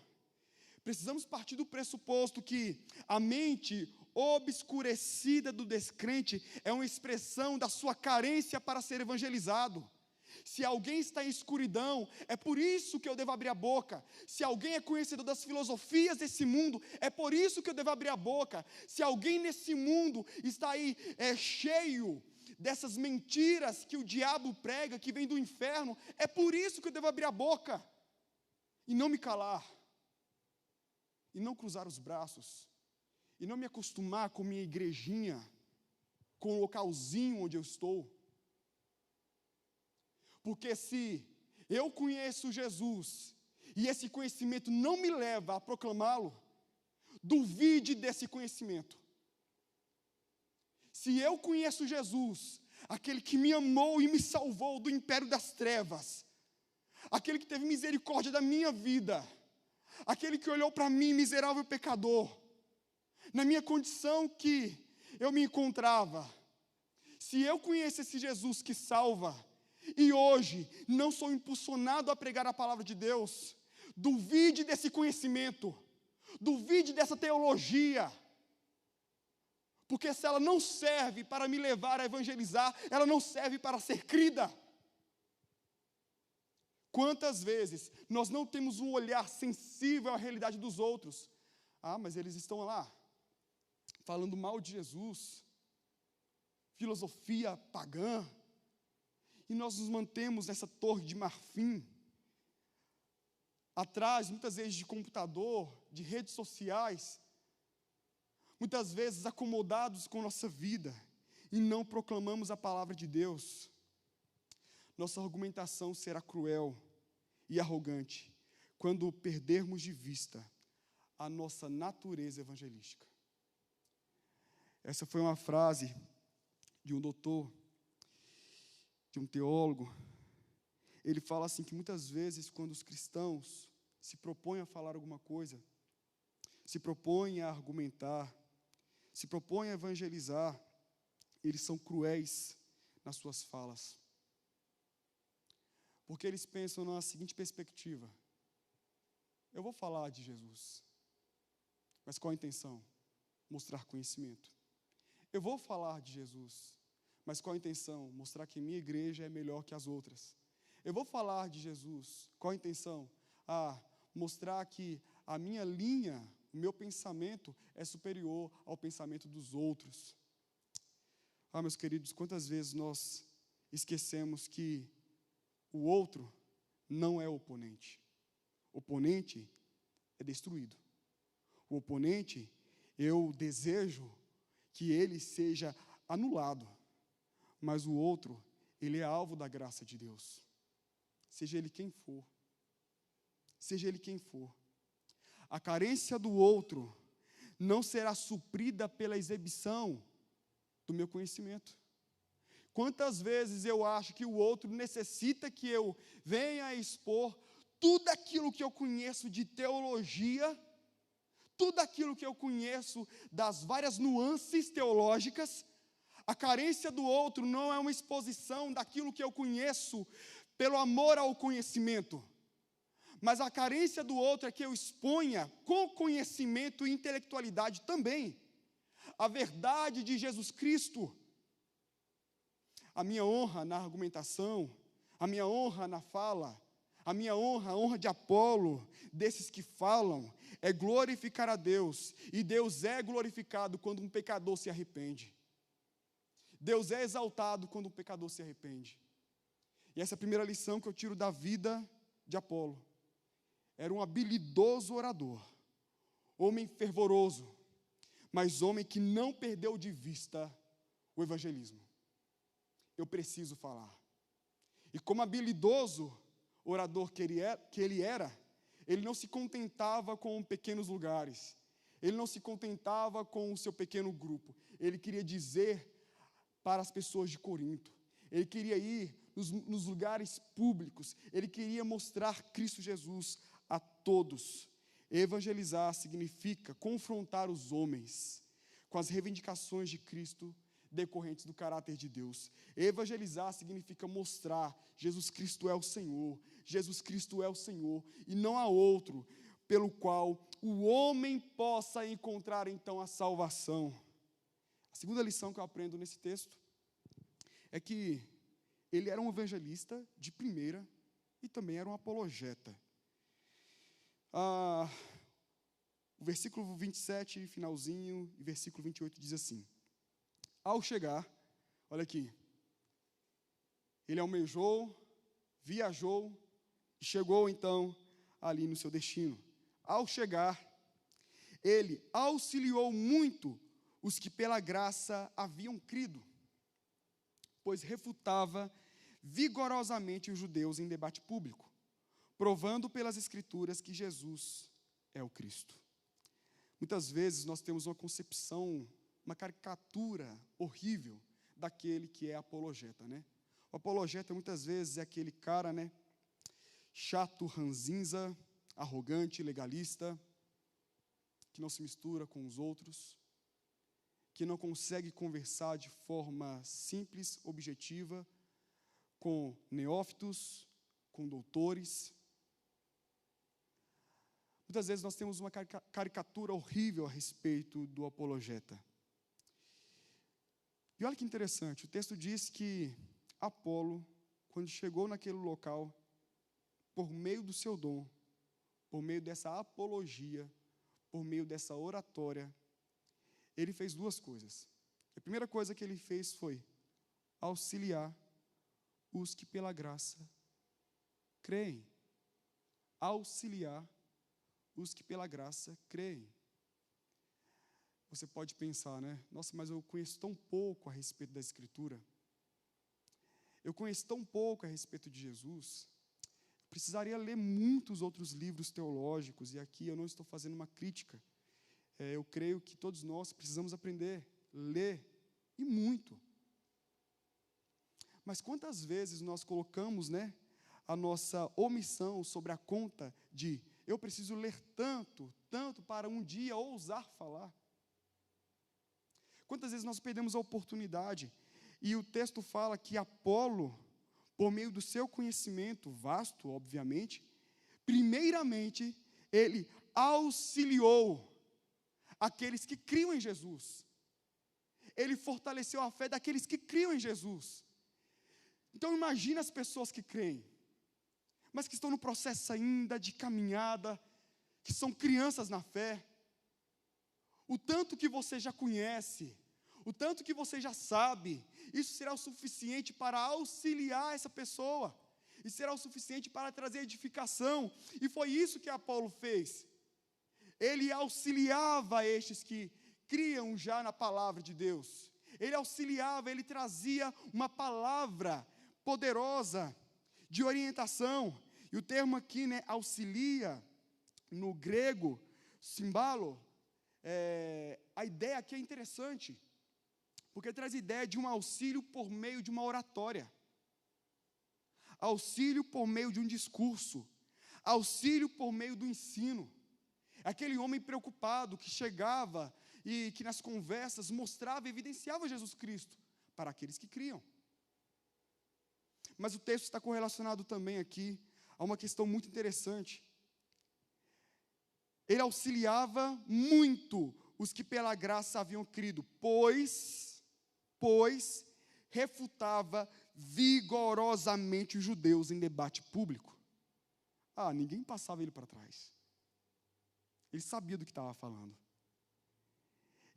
Precisamos partir do pressuposto que a mente obscurecida do descrente é uma expressão da sua carência para ser evangelizado. Se alguém está em escuridão, é por isso que eu devo abrir a boca. Se alguém é conhecedor das filosofias desse mundo, é por isso que eu devo abrir a boca. Se alguém nesse mundo está aí cheio dessas mentiras que o diabo prega, que vem do inferno, é por isso que eu devo abrir a boca e não me calar, e não cruzar os braços, e não me acostumar com minha igrejinha, com o localzinho onde eu estou. Porque se eu conheço Jesus, e esse conhecimento não me leva a proclamá-lo, duvide desse conhecimento. Se eu conheço Jesus, aquele que me amou e me salvou do império das trevas, aquele que teve misericórdia da minha vida, aquele que olhou para mim, miserável pecador, na minha condição que eu me encontrava, se eu conheço esse Jesus que salva, e hoje não sou impulsionado a pregar a palavra de Deus, duvide desse conhecimento, duvide dessa teologia, porque se ela não serve para me levar a evangelizar, ela não serve para ser crida. Quantas vezes nós não temos um olhar sensível à realidade dos outros? Ah, mas eles estão lá, falando mal de Jesus, filosofia pagã. e nós nos mantemos nessa torre de marfim, atrás, muitas vezes, de computador, de redes sociais, muitas vezes acomodados com nossa vida, e não proclamamos a palavra de Deus, nossa argumentação será cruel e arrogante, quando perdermos de vista a nossa natureza evangelística. Essa foi uma frase de um doutor, de um teólogo. Ele fala assim que muitas vezes quando os cristãos se propõem a falar alguma coisa, se propõem a argumentar, se propõem a evangelizar, eles são cruéis nas suas falas. Porque eles pensam na seguinte perspectiva: eu vou falar de Jesus, mas qual a intenção? Mostrar conhecimento. Eu vou falar de Jesus, mas qual a intenção? Mostrar que minha igreja é melhor que as outras. Eu vou falar de Jesus, qual a intenção? Mostrar que a minha linha, o meu pensamento é superior ao pensamento dos outros. Meus queridos, quantas vezes nós esquecemos que o outro não é o oponente. O oponente é destruído. O oponente, eu desejo que ele seja anulado. Mas o outro, ele é alvo da graça de Deus. Seja ele quem for. Seja ele quem for. A carência do outro não será suprida pela exibição do meu conhecimento. Quantas vezes eu acho que o outro necessita que eu venha expor tudo aquilo que eu conheço de teologia, tudo aquilo que eu conheço das várias nuances teológicas. A carência do outro não é uma exposição daquilo que eu conheço pelo amor ao conhecimento, mas a carência do outro é que eu exponha com conhecimento e intelectualidade também a verdade de Jesus Cristo. A minha honra na argumentação, a minha honra na fala, a minha honra, a honra de Apolo, desses que falam, é glorificar a Deus, e Deus é glorificado quando um pecador se arrepende. Deus é exaltado quando um pecador se arrepende. E essa é a primeira lição que eu tiro da vida de Apolo. Era um habilidoso orador, homem fervoroso, mas homem que não perdeu de vista o evangelismo. Eu preciso falar. E como habilidoso orador que ele era, ele não se contentava com pequenos lugares, ele não se contentava com o seu pequeno grupo, ele queria dizer para as pessoas de Corinto, ele queria ir nos lugares públicos, ele queria mostrar Cristo Jesus a todos. Evangelizar significa confrontar os homens com as reivindicações de Cristo decorrentes do caráter de Deus. Evangelizar significa mostrar Jesus Cristo é o Senhor, Jesus Cristo é o Senhor, e não há outro pelo qual o homem possa encontrar então a salvação. A segunda lição que eu aprendo nesse texto é que ele era um evangelista de primeira e também era um apologeta. O versículo 27, finalzinho, e versículo 28 diz assim: ao chegar, olha aqui, ele almejou, viajou, e chegou então ali no seu destino. Ao chegar, ele auxiliou muito os que pela graça haviam crido, pois refutava vigorosamente os judeus em debate público, provando pelas Escrituras que Jesus é o Cristo. Muitas vezes nós temos uma concepção, uma caricatura horrível daquele que é apologeta, né? O apologeta muitas vezes é aquele cara, né, chato, ranzinza, arrogante, legalista, que não se mistura com os outros, que não consegue conversar de forma simples, objetiva, com neófitos, com doutores. Muitas vezes nós temos uma caricatura horrível a respeito do apologeta. E olha que interessante, o texto diz que Apolo, quando chegou naquele local, por meio do seu dom, por meio dessa apologia, por meio dessa oratória, ele fez duas coisas. A primeira coisa que ele fez foi auxiliar os que pela graça creem. Auxiliar os que pela graça creem. Você pode pensar, né? Nossa, mas eu conheço tão pouco a respeito da Escritura. Eu conheço tão pouco a respeito de Jesus. Precisaria ler muitos outros livros teológicos, e aqui eu não estou fazendo uma crítica. Eu creio que todos nós precisamos aprender, ler, e muito. Mas quantas vezes nós colocamos, né, a nossa omissão sobre a conta de eu preciso ler tanto, tanto para um dia ousar falar? Quantas vezes nós perdemos a oportunidade? E o texto fala que Apolo, por meio do seu conhecimento vasto, obviamente, primeiramente, ele auxiliou aqueles que criam em Jesus. Ele fortaleceu a fé daqueles que criam em Jesus. Então imagina as pessoas que creem, mas que estão no processo ainda de caminhada, que são crianças na fé. O tanto que você já conhece, o tanto que você já sabe, isso será o suficiente para auxiliar essa pessoa, e será o suficiente para trazer edificação. E foi isso que Apolo fez. Ele auxiliava estes que criam já na palavra de Deus. Ele auxiliava, ele trazia uma palavra poderosa de orientação. E o termo aqui, né, auxilia, no grego, simbalo, a ideia aqui é interessante, porque traz a ideia de um auxílio por meio de uma oratória, auxílio por meio de um discurso, auxílio por meio do ensino. Aquele homem preocupado que chegava e que nas conversas mostrava e evidenciava Jesus Cristo para aqueles que criam. Mas o texto está correlacionado também aqui a uma questão muito interessante. Ele auxiliava muito os que pela graça haviam crido, pois refutava vigorosamente os judeus em debate público. Ninguém passava ele para trás. Ele sabia do que estava falando.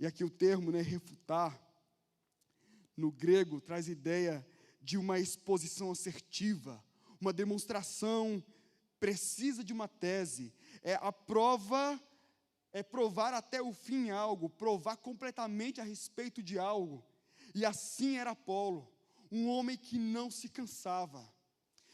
E aqui o termo, né, refutar, no grego, traz a ideia de uma exposição assertiva, uma demonstração precisa de uma tese. Provar até o fim algo, provar completamente a respeito de algo. E assim era Apolo, um homem que não se cansava.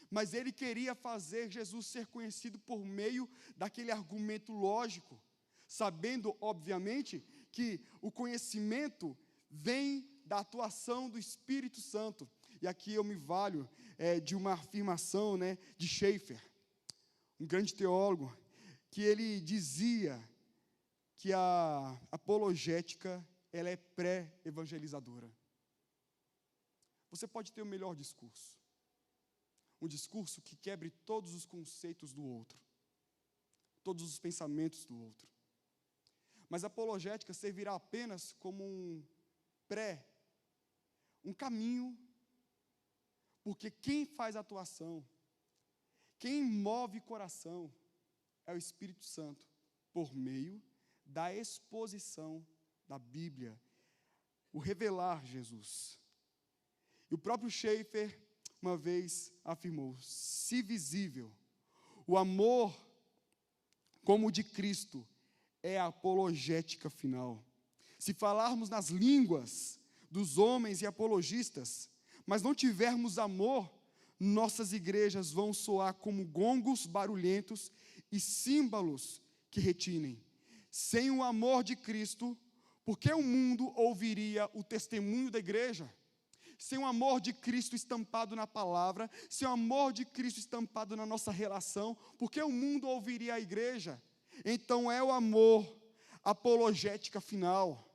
Mas ele queria fazer Jesus ser conhecido por meio daquele argumento lógico, sabendo, obviamente, que o conhecimento vem da atuação do Espírito Santo. E aqui eu me valho de uma afirmação, né, de Schaeffer, um grande teólogo, que ele dizia que a apologética ela é pré-evangelizadora. Você pode ter o melhor discurso, um discurso que quebre todos os conceitos do outro, todos os pensamentos do outro. Mas a apologética servirá apenas como um caminho, porque quem faz a atuação, quem move o coração, é o Espírito Santo, por meio da exposição da Bíblia, o revelar Jesus. E o próprio Schaeffer, uma vez, afirmou: se visível, o amor como o de Cristo é a apologética final. Se falarmos nas línguas dos homens e apologistas, mas não tivermos amor, nossas igrejas vão soar como gongos barulhentos e símbolos que retinem. Sem o amor de Cristo, por que o mundo ouviria o testemunho da igreja? Sem o amor de Cristo estampado na palavra, sem o amor de Cristo estampado na nossa relação, por que o mundo ouviria a igreja? Então é o amor, apologética final.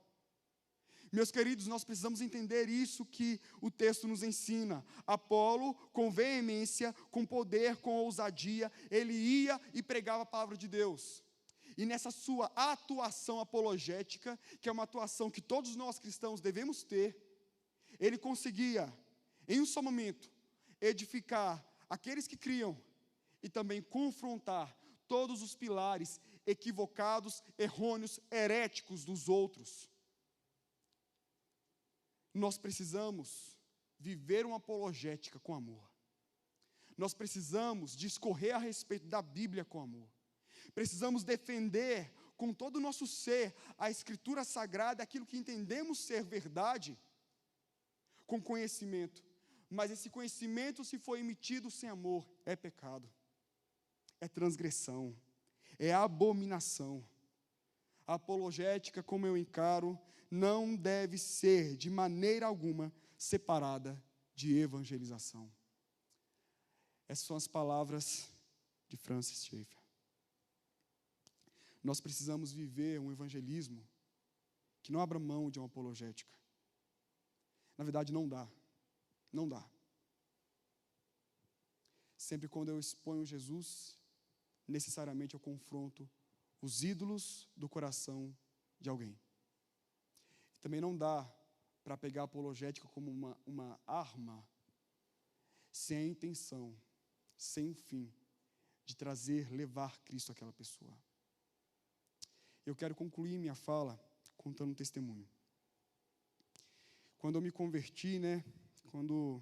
Meus queridos, nós precisamos entender isso que o texto nos ensina. Apolo, com veemência, com poder, com ousadia, ele ia e pregava a palavra de Deus. E nessa sua atuação apologética, que é uma atuação que todos nós cristãos devemos ter, ele conseguia, em um só momento, edificar aqueles que criam e também confrontar todos os pilares equivocados, errôneos, heréticos dos outros. Nós precisamos viver uma apologética com amor. Nós precisamos discorrer a respeito da Bíblia com amor. Precisamos defender com todo o nosso ser a Escritura Sagrada, aquilo que entendemos ser verdade, com conhecimento. Mas esse conhecimento, se for emitido sem amor, é pecado, é transgressão, é abominação. A apologética, como eu encaro, não deve ser de maneira alguma separada de evangelização. Essas são as palavras de Francis Schaeffer. Nós precisamos viver um evangelismo que não abra mão de uma apologética. Na verdade, não dá. Não dá. Sempre quando eu exponho Jesus, necessariamente eu confronto os ídolos do coração de alguém. Também não dá para pegar a apologética como uma arma sem a intenção, sem o fim de trazer, levar Cristo àquela pessoa. Eu quero concluir minha fala contando um testemunho. Quando eu me converti, quando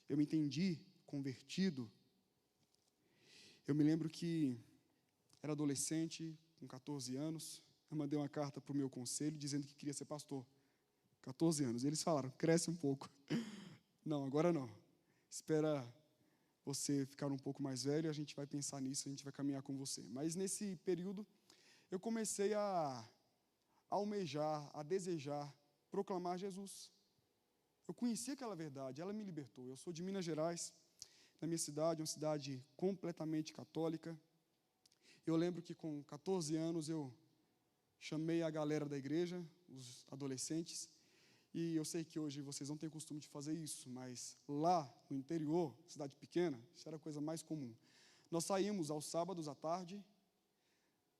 eu me entendi convertido, eu me lembro que era adolescente, com 14 anos, eu mandei uma carta para o meu conselho dizendo que queria ser pastor. 14 anos. Eles falaram, cresce um pouco. Não, agora não. Espera você ficar um pouco mais velho, a gente vai pensar nisso, a gente vai caminhar com você. Mas nesse período, eu comecei a almejar, a desejar, proclamar Jesus. Eu conheci aquela verdade, ela me libertou. Eu sou de Minas Gerais, na minha cidade, uma cidade completamente católica. Eu lembro que com 14 anos eu chamei a galera da igreja, os adolescentes, e eu sei que hoje vocês não têm costume de fazer isso, mas lá no interior, cidade pequena, isso era a coisa mais comum. Nós saímos aos sábados à tarde,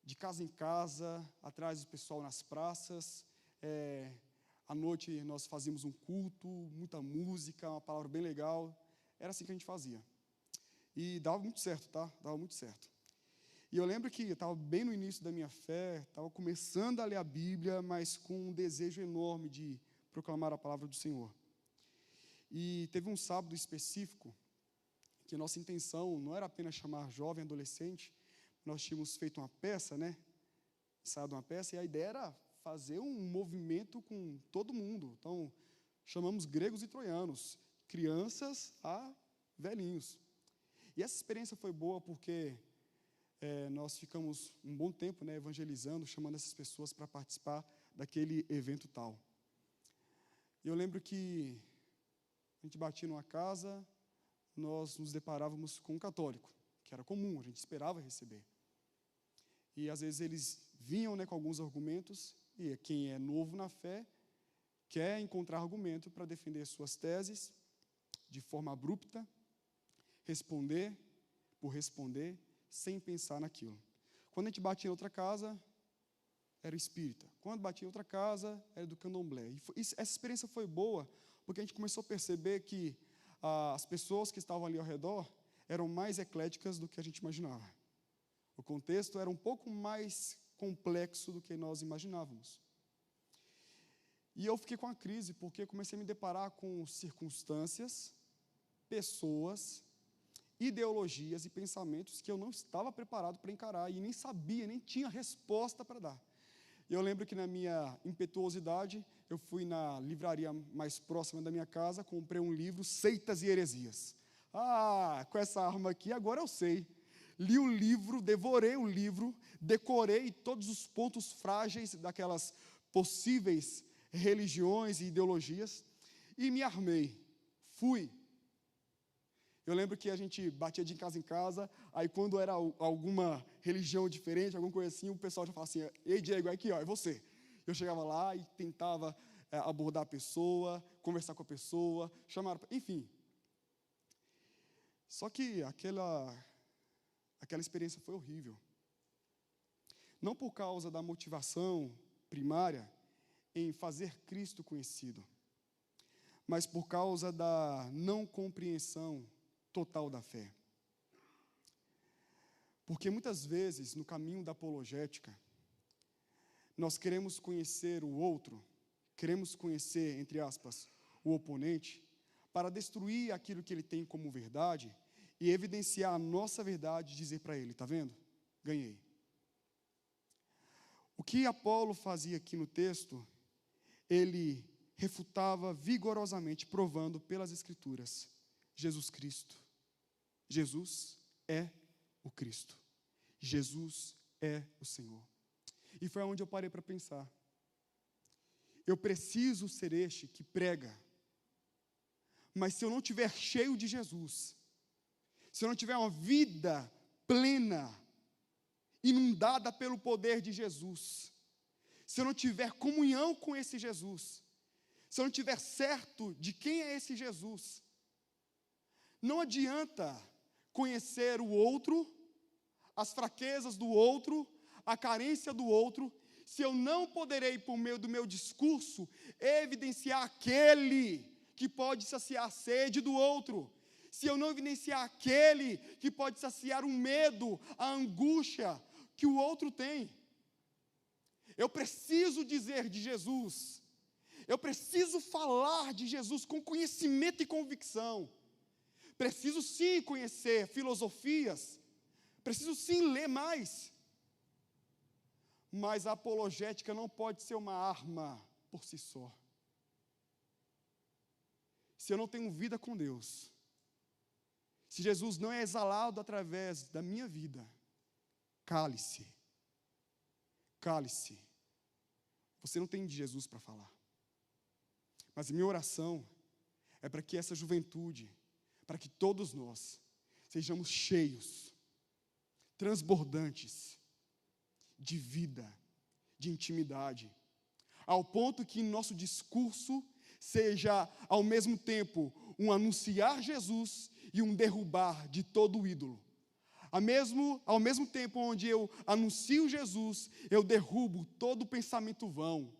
de casa em casa, atrás do pessoal nas praças. À noite nós fazíamos um culto, muita música, uma palavra bem legal. Era assim que a gente fazia. E dava muito certo, tá? Dava muito certo. E eu lembro que eu estava bem no início da minha fé, estava começando a ler a Bíblia, mas com um desejo enorme de proclamar a palavra do Senhor. E teve um sábado específico, que a nossa intenção não era apenas chamar jovem, adolescente. Nós tínhamos feito uma peça, ensaiado uma peça, e a ideia era fazer um movimento com todo mundo. Então, chamamos gregos e troianos, crianças a velhinhos. E essa experiência foi boa porque nós ficamos um bom tempo evangelizando, chamando essas pessoas para participar daquele evento tal. Eu lembro que a gente batia numa casa, nós nos deparávamos com um católico, que era comum, a gente esperava receber. E às vezes eles vinham com alguns argumentos, e quem é novo na fé quer encontrar argumento para defender suas teses de forma abrupta, responder por responder, sem pensar naquilo. Quando a gente batia em outra casa, era espírita. Quando batia em outra casa, era do candomblé. Essa experiência foi boa, porque a gente começou a perceber que as pessoas que estavam ali ao redor eram mais ecléticas do que a gente imaginava. O contexto era um pouco mais complexo do que nós imaginávamos. E eu fiquei com a crise, porque comecei a me deparar com circunstâncias, pessoas, ideologias e pensamentos que eu não estava preparado para encarar, e nem sabia, nem tinha resposta para dar. Eu lembro que na minha impetuosidade, eu fui na livraria mais próxima da minha casa, comprei um livro, Seitas e Heresias. Com essa arma aqui, agora eu sei. Li o livro, devorei o livro, decorei todos os pontos frágeis daquelas possíveis religiões e ideologias e me armei. Fui. Eu lembro que a gente batia de casa em casa, aí quando era alguma religião diferente, alguma coisa assim, o pessoal já falava assim, ei Diego, aqui ó, é você. Eu chegava lá e tentava abordar a pessoa, conversar com a pessoa, chamar, enfim. Só que aquela experiência foi horrível. Não por causa da motivação primária em fazer Cristo conhecido, mas por causa da não compreensão total da fé. Porque muitas vezes, no caminho da apologética, nós queremos conhecer o outro, queremos conhecer, entre aspas, o oponente, para destruir aquilo que ele tem como verdade e evidenciar a nossa verdade e dizer para ele, está vendo? Ganhei. O que Apolo fazia aqui no texto, ele refutava vigorosamente, provando pelas Escrituras, Jesus Cristo. Jesus é o Cristo. Jesus é o Senhor. E foi onde eu parei para pensar. Eu preciso ser este que prega. Mas se eu não estiver cheio de Jesus, se eu não tiver uma vida plena, inundada pelo poder de Jesus, se eu não tiver comunhão com esse Jesus, se eu não tiver certo de quem é esse Jesus, não adianta conhecer o outro, as fraquezas do outro, a carência do outro, se eu não poderei, por meio do meu discurso, evidenciar aquele que pode saciar a sede do outro, se eu não evidenciar aquele que pode saciar o medo, a angústia que o outro tem. Eu preciso dizer de Jesus, eu preciso falar de Jesus com conhecimento e convicção. Preciso sim conhecer filosofias, preciso sim ler mais. Mas a apologética não pode ser uma arma por si só. Se eu não tenho vida com Deus, se Jesus não é exalado através da minha vida, cale-se. Cale-se. Você não tem de Jesus para falar. Mas a minha oração é para que essa juventude, para que todos nós sejamos cheios, transbordantes de vida, de intimidade, ao ponto que nosso discurso seja ao mesmo tempo um anunciar Jesus e um derrubar de todo o ídolo. Ao mesmo tempo onde eu anuncio Jesus, eu derrubo todo o pensamento vão,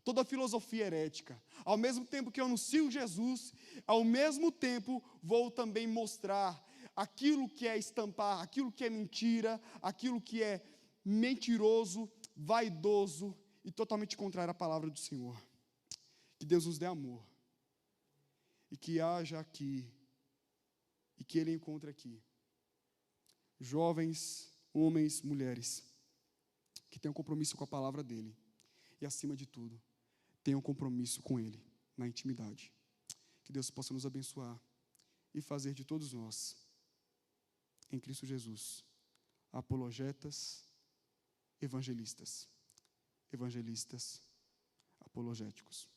toda a filosofia herética. Ao mesmo tempo que eu anuncio Jesus, ao mesmo tempo vou também mostrar aquilo que é estampar, aquilo que é mentira, aquilo que é mentiroso, vaidoso e totalmente contrário à palavra do Senhor. Que Deus nos dê amor e que haja aqui e que Ele encontre aqui jovens, homens, mulheres que tenham compromisso com a palavra dEle e, acima de tudo, tenham compromisso com Ele na intimidade. Que Deus possa nos abençoar e fazer de todos nós, em Cristo Jesus, apologetas, evangelistas, apologéticos.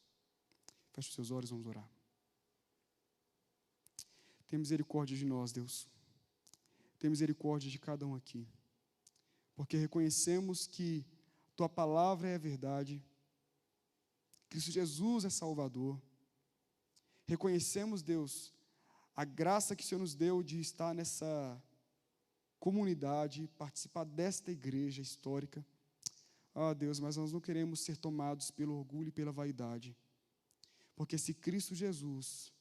Feche os seus olhos, vamos orar. Tenha misericórdia de nós, Deus. Tenha misericórdia de cada um aqui. Porque reconhecemos que Tua palavra é a verdade. Cristo Jesus é Salvador. Reconhecemos, Deus, a graça que o Senhor nos deu de estar nessa comunidade, participar desta igreja histórica. Ah, Deus, mas nós não queremos ser tomados pelo orgulho e pela vaidade. Porque se Cristo Jesus,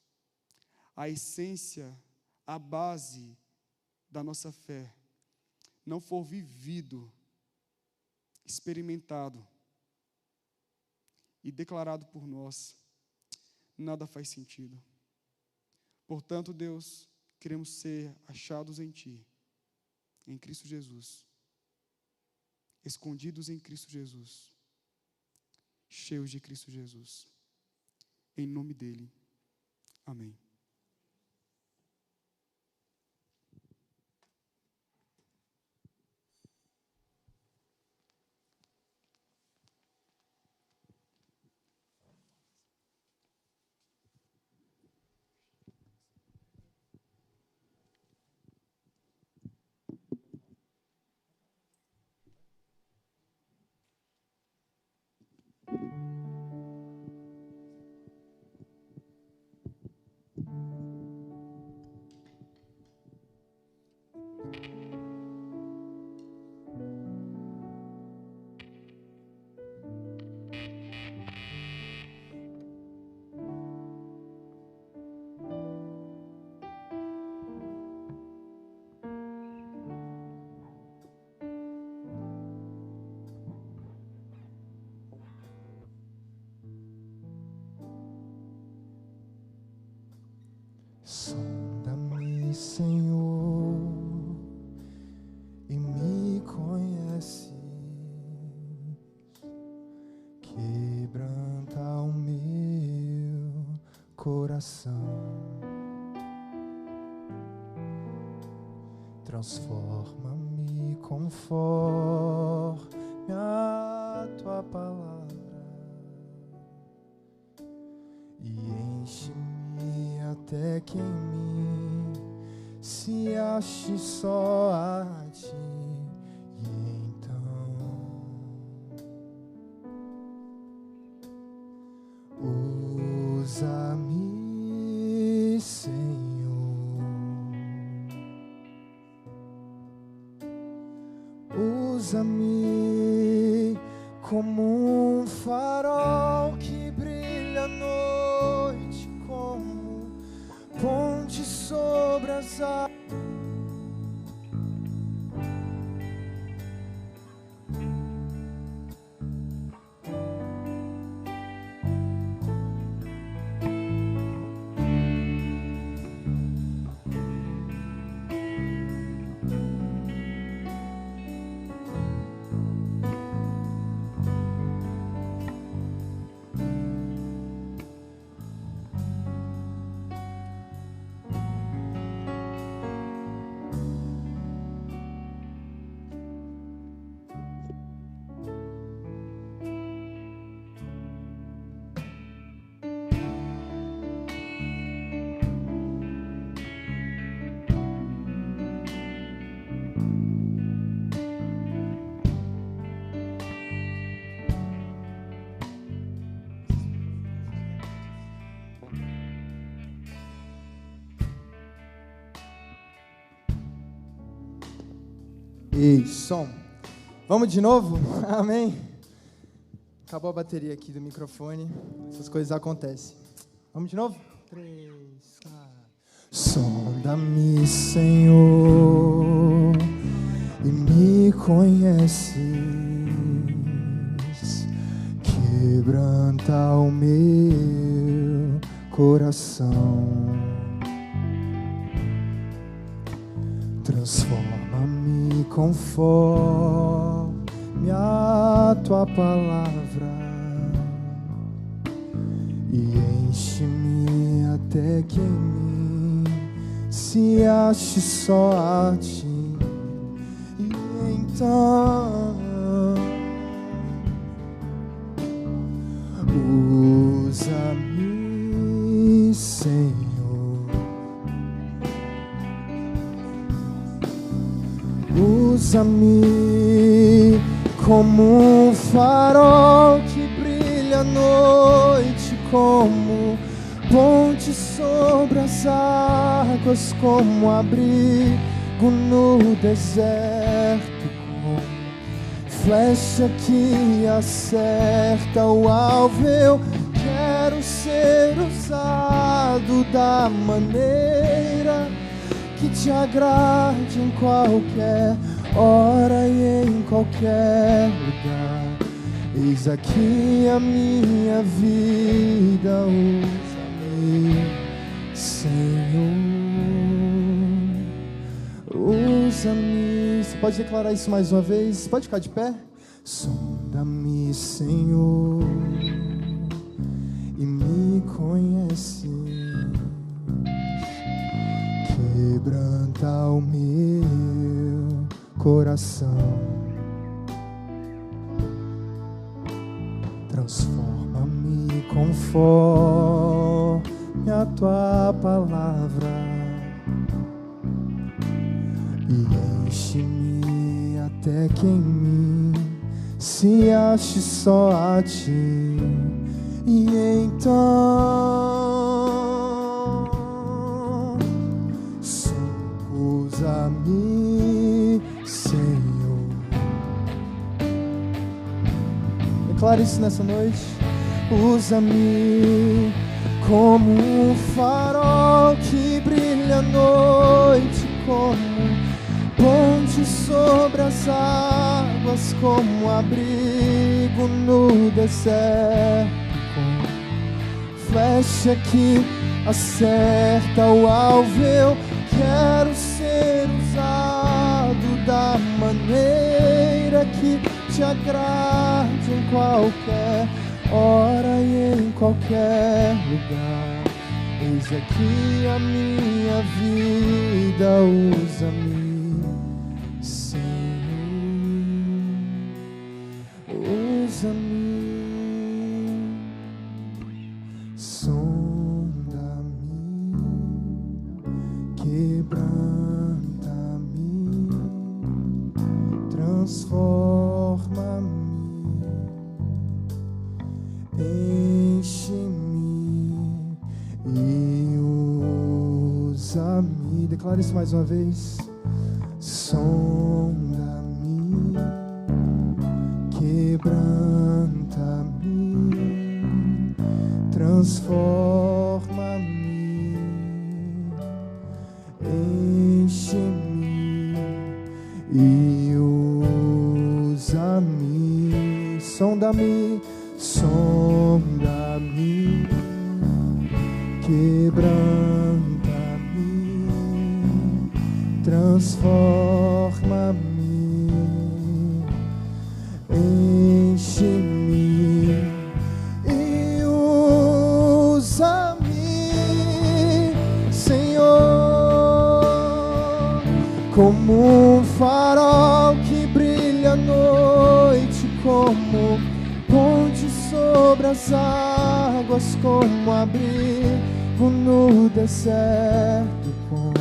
a essência, a base da nossa fé, não for vivido, experimentado e declarado por nós, nada faz sentido. Portanto, Deus, queremos ser achados em Ti, em Cristo Jesus, escondidos em Cristo Jesus, cheios de Cristo Jesus, em nome dEle, amém. Sonda-me, Senhor, coração. Transforma-me conforme a tua palavra e enche-me até que em mim se ache só a ti. E então usa-me, Senhor, usa-me como um farol que brilha à noite, como ponte sobre as águas. E som. Vamos de novo? Amém? Acabou a bateria aqui do microfone. Essas coisas acontecem. Vamos de novo? 3, 4. Sonda-me, Senhor, e me conheces. Quebranta o meu coração. Transforma-me conforme a tua palavra e enche-me até que em mim se ache só a ti. E então usa-me, Senhor, usa-me como um farol que brilha à noite, como ponte sobre as águas, como abrigo no deserto, como flecha que acerta o alvo. Eu quero ser usado da maneira que te agrade em qualquer hora e em qualquer lugar. Eis aqui a minha vida, usa-me, Senhor, usa-me. Você pode declarar isso mais uma vez? Pode ficar de pé? Sonda-me, Senhor, e me conhece. Quebranta o meu coração. Transforma-me conforme a tua palavra e enche-me até que em mim se ache só a ti. E então usa-me, Senhor. Declare isso nessa noite. Usa-me como um farol que brilha à noite, como ponte sobre as águas, como abrigo no deserto, como flecha que acerta o alvo. Eu quero ser usado da maneira que te agrade em qualquer hora e em qualquer lugar. Eis aqui a minha vida, usa-me, Senhor, usa-me, sonda-me, quebranta-me, transforma-me, enche-me e usa-me. Declare isso mais uma vez. Sonda-me, quebranta-me, transforma-me, enche-me e usa-me. Sonda-me, sonda-me, quebranta-me, transforma-me, enche-me e usa-me, Senhor, como um farol que brilha à noite, como ponte sobre as águas, como abrigo no deserto, como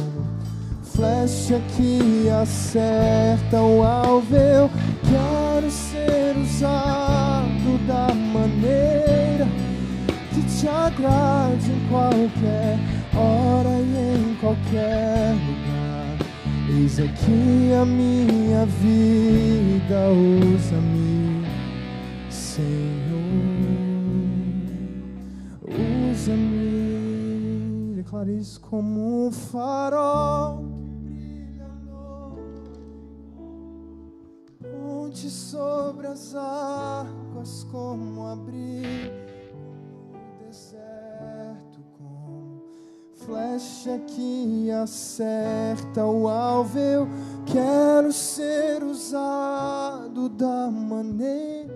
flecha que acerta o alvo. Eu quero ser usado da maneira que te agrade, em qualquer hora e em qualquer lugar. Eis aqui a minha vida, usa-me, Senhor, usa-me. Declare isso. Como um farol que brilha à noite, ponte sobre as águas, como abrigo no deserto, como flecha que acerta o alvo. Eu quero ser usado da maneira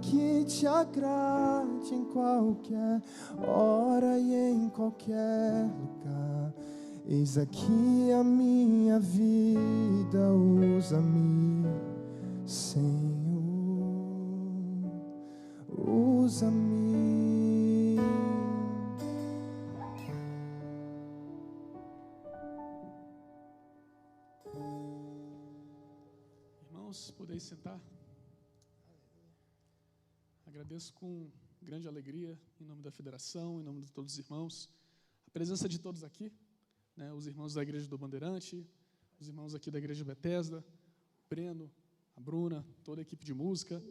que te agrade, em qualquer hora e em qualquer lugar. Eis aqui a minha vida, usa-me, Senhor, usa-me. Irmãos, podeis sentar? Agradeço com grande alegria, em nome da federação, em nome de todos os irmãos, a presença de todos aqui, né, os irmãos da Igreja do Bandeirante, os irmãos aqui da Igreja Bethesda, o Breno, a Bruna, toda a equipe de música,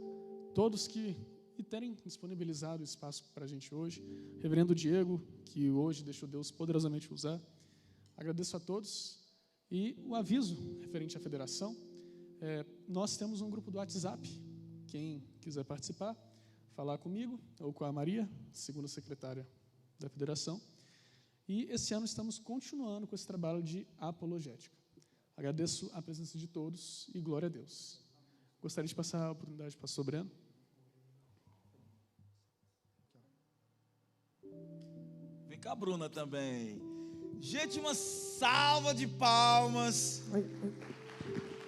todos que terem disponibilizado o espaço para a gente hoje, Reverendo Diego, que hoje deixou Deus poderosamente usar. Agradeço a todos. E o aviso referente à federação, nós temos um grupo do WhatsApp, quem quiser participar, falar comigo ou com a Maria, segunda secretária da federação. E esse ano estamos continuando com esse trabalho de apologética. Agradeço a presença de todos e glória a Deus. Gostaria de passar a oportunidade para o pastor Breno. Vem cá, Bruna, também. Gente, uma salva de palmas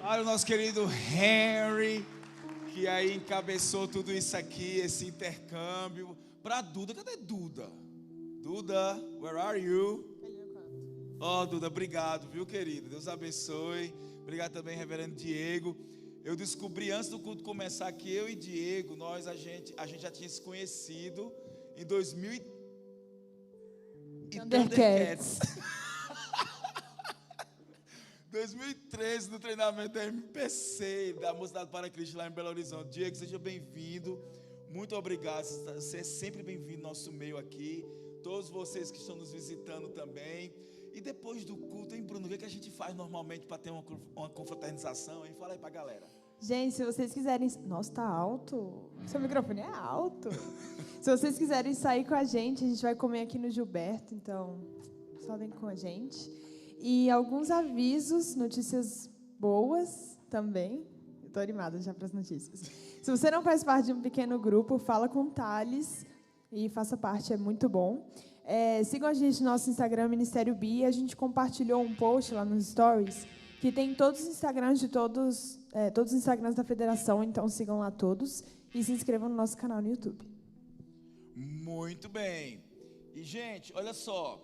para o nosso querido Henry, que aí encabeçou tudo isso aqui, esse intercâmbio. Para Duda, cadê Duda? Duda, where are you? Oh, Duda, obrigado, viu, querido? Deus abençoe. Obrigado também, Reverendo Diego. Eu descobri antes do culto começar que eu e Diego, a gente já tinha se conhecido em 2000 e Thundercats. 2013, no treinamento da MPC, da Mocidade para Cristo, lá em Belo Horizonte. Diego, seja bem-vindo. Muito obrigado. Você é sempre bem-vindo no nosso meio aqui. Todos vocês que estão nos visitando também. E depois do culto, hein, Bruno? O que a gente faz normalmente para ter uma confraternização, hein? Fala aí pra galera. Gente, se vocês quiserem... Nossa, tá alto. Seu microfone é alto. Se vocês quiserem sair com a gente vai comer aqui no Gilberto, então só vem com a gente. E alguns avisos, notícias boas também. Eu estou animada já para as notícias. Se você não faz parte de um pequeno grupo, fala com o Thales e faça parte, é muito bom. Sigam a gente no nosso Instagram, Ministério Bi. A gente compartilhou um post lá nos stories que tem todos os Instagrams de todos os Instagrams da federação, então sigam lá todos e se inscrevam no nosso canal no YouTube. Muito bem. E, gente, olha só.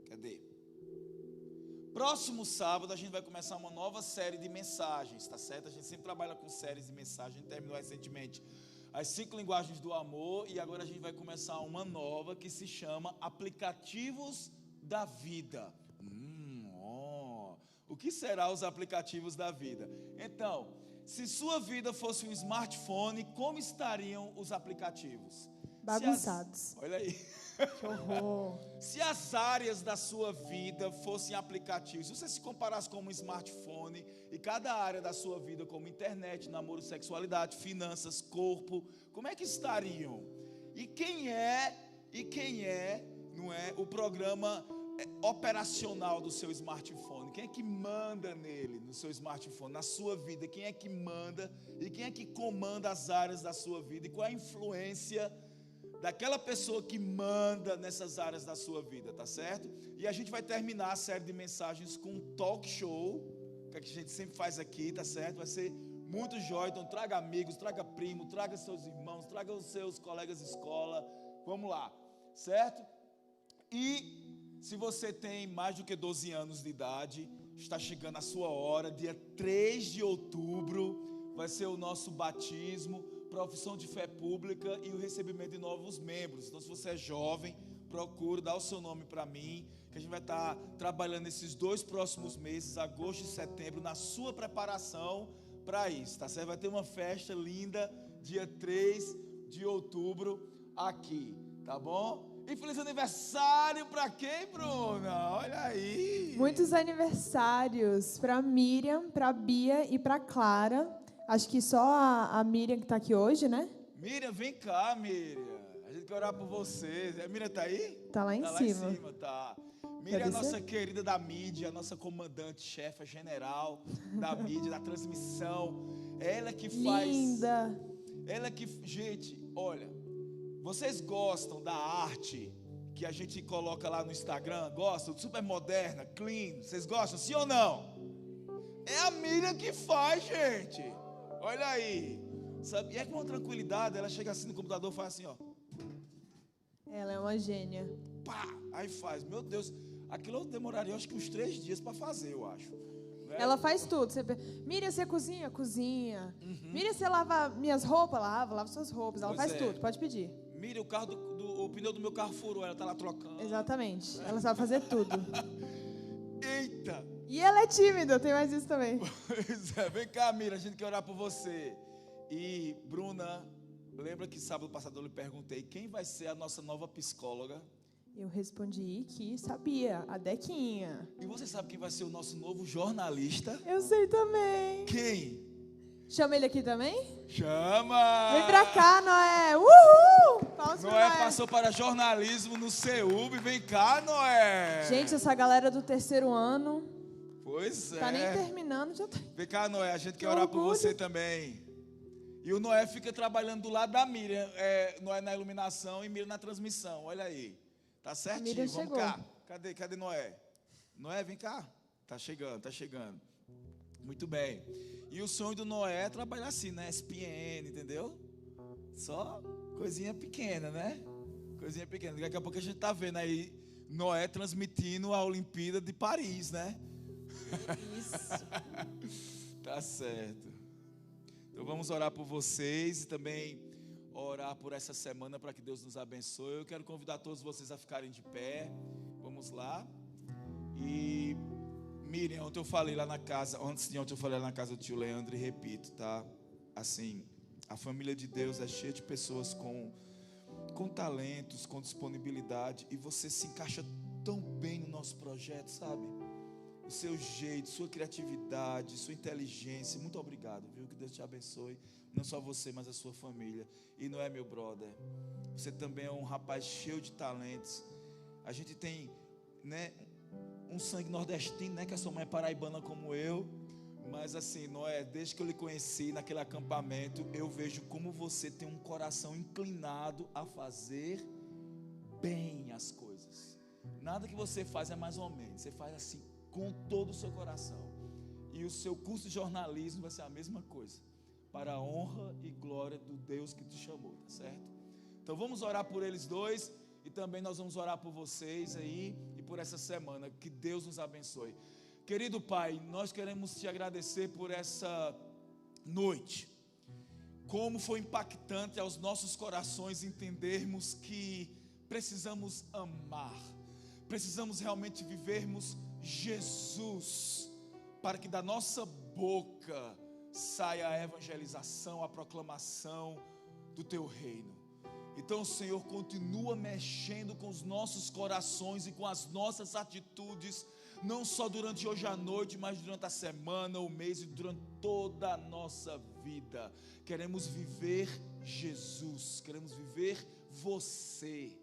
Cadê? Próximo sábado a gente vai começar uma nova série de mensagens, tá certo? A gente sempre trabalha com séries de mensagens. A gente terminou recentemente as 5 linguagens do amor e agora a gente vai começar uma nova que se chama Aplicativos da Vida. O que será os aplicativos da vida? Então, se sua vida fosse um smartphone, como estariam os aplicativos? Bagunçados. Olha aí. Que horror. Se as áreas da sua vida fossem aplicativos, se você se comparasse com um smartphone e cada área da sua vida, como internet, namoro, sexualidade, finanças, corpo, como é que estariam? E quem é, não é, o programa operacional do seu smartphone? Quem é que manda nele, no seu smartphone, na sua vida? Quem é que manda e quem é que comanda as áreas da sua vida? E qual é a influência daquela pessoa que manda nessas áreas da sua vida, tá certo? E a gente vai terminar a série de mensagens com um talk show, que a gente sempre faz aqui, tá certo? Vai ser muito jóia, então traga amigos, traga primo, traga seus irmãos, traga os seus colegas de escola, vamos lá, certo? E se você tem mais do que 12 anos de idade, está chegando a sua hora, dia 3 de outubro, vai ser o nosso batismo, profissão de fé pública e o recebimento de novos membros. Então, se você é jovem, procure, dá o seu nome para mim, que a gente vai estar trabalhando esses 2 próximos meses, agosto e setembro, na sua preparação para isso, tá certo? Vai ter uma festa linda, dia 3 de outubro, aqui, tá bom? E feliz aniversário para quem, Bruna? Olha aí. Muitos aniversários para Miriam, para Bia e para Clara. Acho que só a Miriam que está aqui hoje, né? Miriam, vem cá, Miriam. A gente quer orar por você. A Miriam está aí? Está lá em cima. Lá em cima, tá. Miriam é a nossa querida da mídia, a nossa comandante, chefe, general da mídia, da transmissão. Ela que faz... Linda. Ela que... Gente, olha... Vocês gostam da arte que a gente coloca lá no Instagram? Gostam? Super moderna, clean. Vocês gostam? Sim ou não? É a Miriam que faz, gente. Olha aí. Sabe? E é com uma tranquilidade. Ela chega assim no computador e faz assim, ó. Ela é uma gênia. Pá! Aí faz. Meu Deus. Aquilo eu demoraria acho que uns 3 dias para fazer, eu acho. Né? Ela faz tudo. Miriam, você cozinha? Cozinha. Miriam, você lava minhas roupas? Lava suas roupas. Ela faz tudo. Pode pedir. Miriam, o pneu do meu carro furou, ela tá lá trocando. Exatamente. Ela sabe fazer tudo. Eita! E ela é tímida, tem mais isso também. Pois é, vem cá, Miriam, a gente quer orar por você. E, Bruna, lembra que sábado passado eu lhe perguntei quem vai ser a nossa nova psicóloga? Eu respondi que sabia, a Dequinha. E você sabe quem vai ser o nosso novo jornalista? Eu sei também. Quem? Chama ele aqui também? Chama! Vem pra cá, Noé! Uhul! Palmas pro Noé passou para jornalismo no CEUB. Vem cá, Noé! Gente, essa galera do 3º ano... Pois é. Tá nem terminando, já tá... Vem cá, Noé, a gente quer orar por você também. E o Noé fica trabalhando do lado da Miriam. Noé na iluminação e Miriam na transmissão. Olha aí. Tá certinho, vamos chegou. cá. Cadê Noé? Noé, vem cá. Tá chegando. Muito bem. E o sonho do Noé é trabalhar assim, né? SPN, entendeu? Só coisinha pequena, né? Coisinha pequena. Daqui a pouco a gente tá vendo aí Noé transmitindo a Olimpíada de Paris, né? Isso. Tá certo. Então vamos orar por vocês e também orar por essa semana para que Deus nos abençoe. Eu quero convidar todos vocês a ficarem de pé. Vamos lá. E Miriam, ontem eu falei lá na casa, antes de ontem eu falei lá na casa do tio Leandro e repito, tá? Assim, a família de Deus é cheia de pessoas com talentos, com disponibilidade, e você se encaixa tão bem no nosso projeto, sabe? O seu jeito, sua criatividade, sua inteligência. Muito obrigado, viu? Que Deus te abençoe. Não só você, mas a sua família. E não é meu brother. Você também é um rapaz cheio de talentos. A gente tem, né, um sangue nordestino, né? Que a sua mãe é paraibana como eu. Mas assim, Noé, desde que eu lhe conheci naquele acampamento, eu vejo como você tem um coração inclinado a fazer bem as coisas. Nada que você faz é mais ou menos, você faz assim com todo o seu coração. E o seu curso de jornalismo vai ser a mesma coisa, para a honra e glória do Deus que te chamou, tá certo? Então vamos orar por eles dois e também nós vamos orar por vocês aí e por essa semana. Que Deus nos abençoe. Querido Pai, nós queremos te agradecer por essa noite. Como foi impactante aos nossos corações entendermos que precisamos amar, precisamos realmente vivermos Jesus, para que da nossa boca saia a evangelização, a proclamação do teu reino. Então, Senhor, continua mexendo com os nossos corações e com as nossas atitudes, não só durante hoje à noite, mas durante a semana, o mês e durante toda a nossa vida. Queremos viver Jesus, queremos viver você.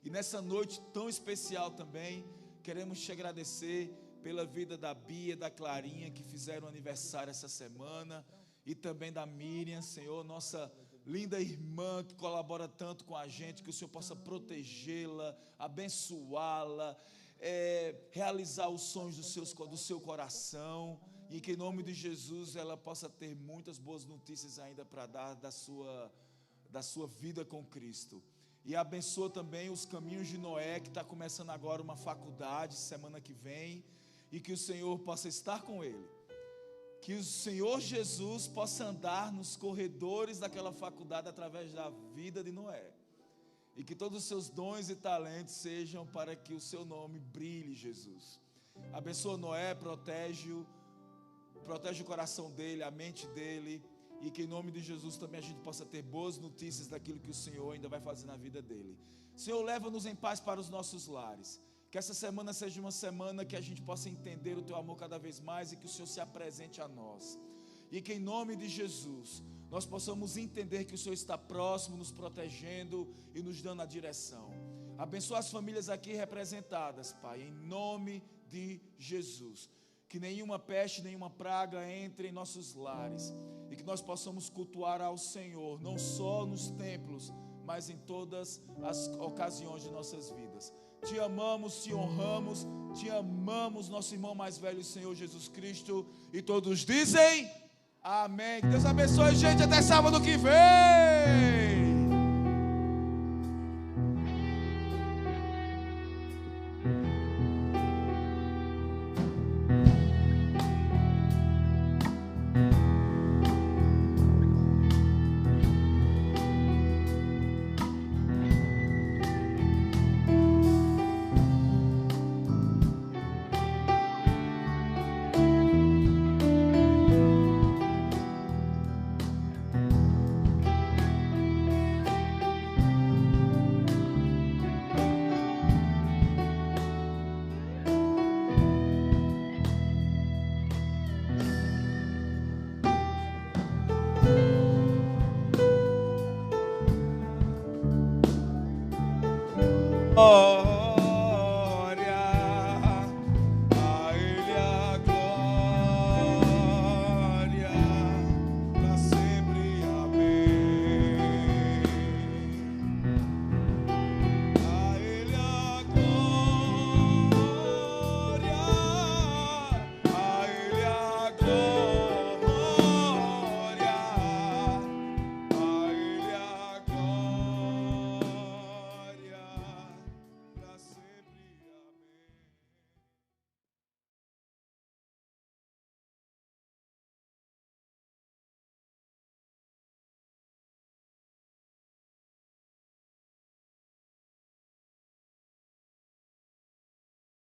E nessa noite tão especial também, queremos te agradecer pela vida da Bia, da Clarinha, que fizeram aniversário essa semana, e também da Miriam, Senhor, nossa linda irmã que colabora tanto com a gente, que o Senhor possa protegê-la, abençoá-la, realizar os sonhos do seu coração, e que em nome de Jesus ela possa ter muitas boas notícias ainda para dar da sua vida com Cristo. E abençoa também os caminhos de Noé, que está começando agora uma faculdade semana que vem, e que o Senhor possa estar com ele, que o Senhor Jesus possa andar nos corredores daquela faculdade através da vida de Noé, e que todos os seus dons e talentos sejam para que o seu nome brilhe, Jesus. Abençoa Noé, protege o coração dele, a mente dele, e que em nome de Jesus também a gente possa ter boas notícias daquilo que o Senhor ainda vai fazer na vida dele. Senhor, leva-nos em paz para os nossos lares. Que essa semana seja uma semana que a gente possa entender o teu amor cada vez mais e que o Senhor se apresente a nós. E que em nome de Jesus nós possamos entender que o Senhor está próximo, nos protegendo e nos dando a direção. Abençoa as famílias aqui representadas, Pai, em nome de Jesus. Que nenhuma peste, nenhuma praga entre em nossos lares, e que nós possamos cultuar ao Senhor, não só nos templos, mas em todas as ocasiões de nossas vidas. Te amamos, te honramos, te amamos, nosso irmão mais velho, Senhor Jesus Cristo, e todos dizem amém. Que Deus abençoe, gente, até sábado que vem.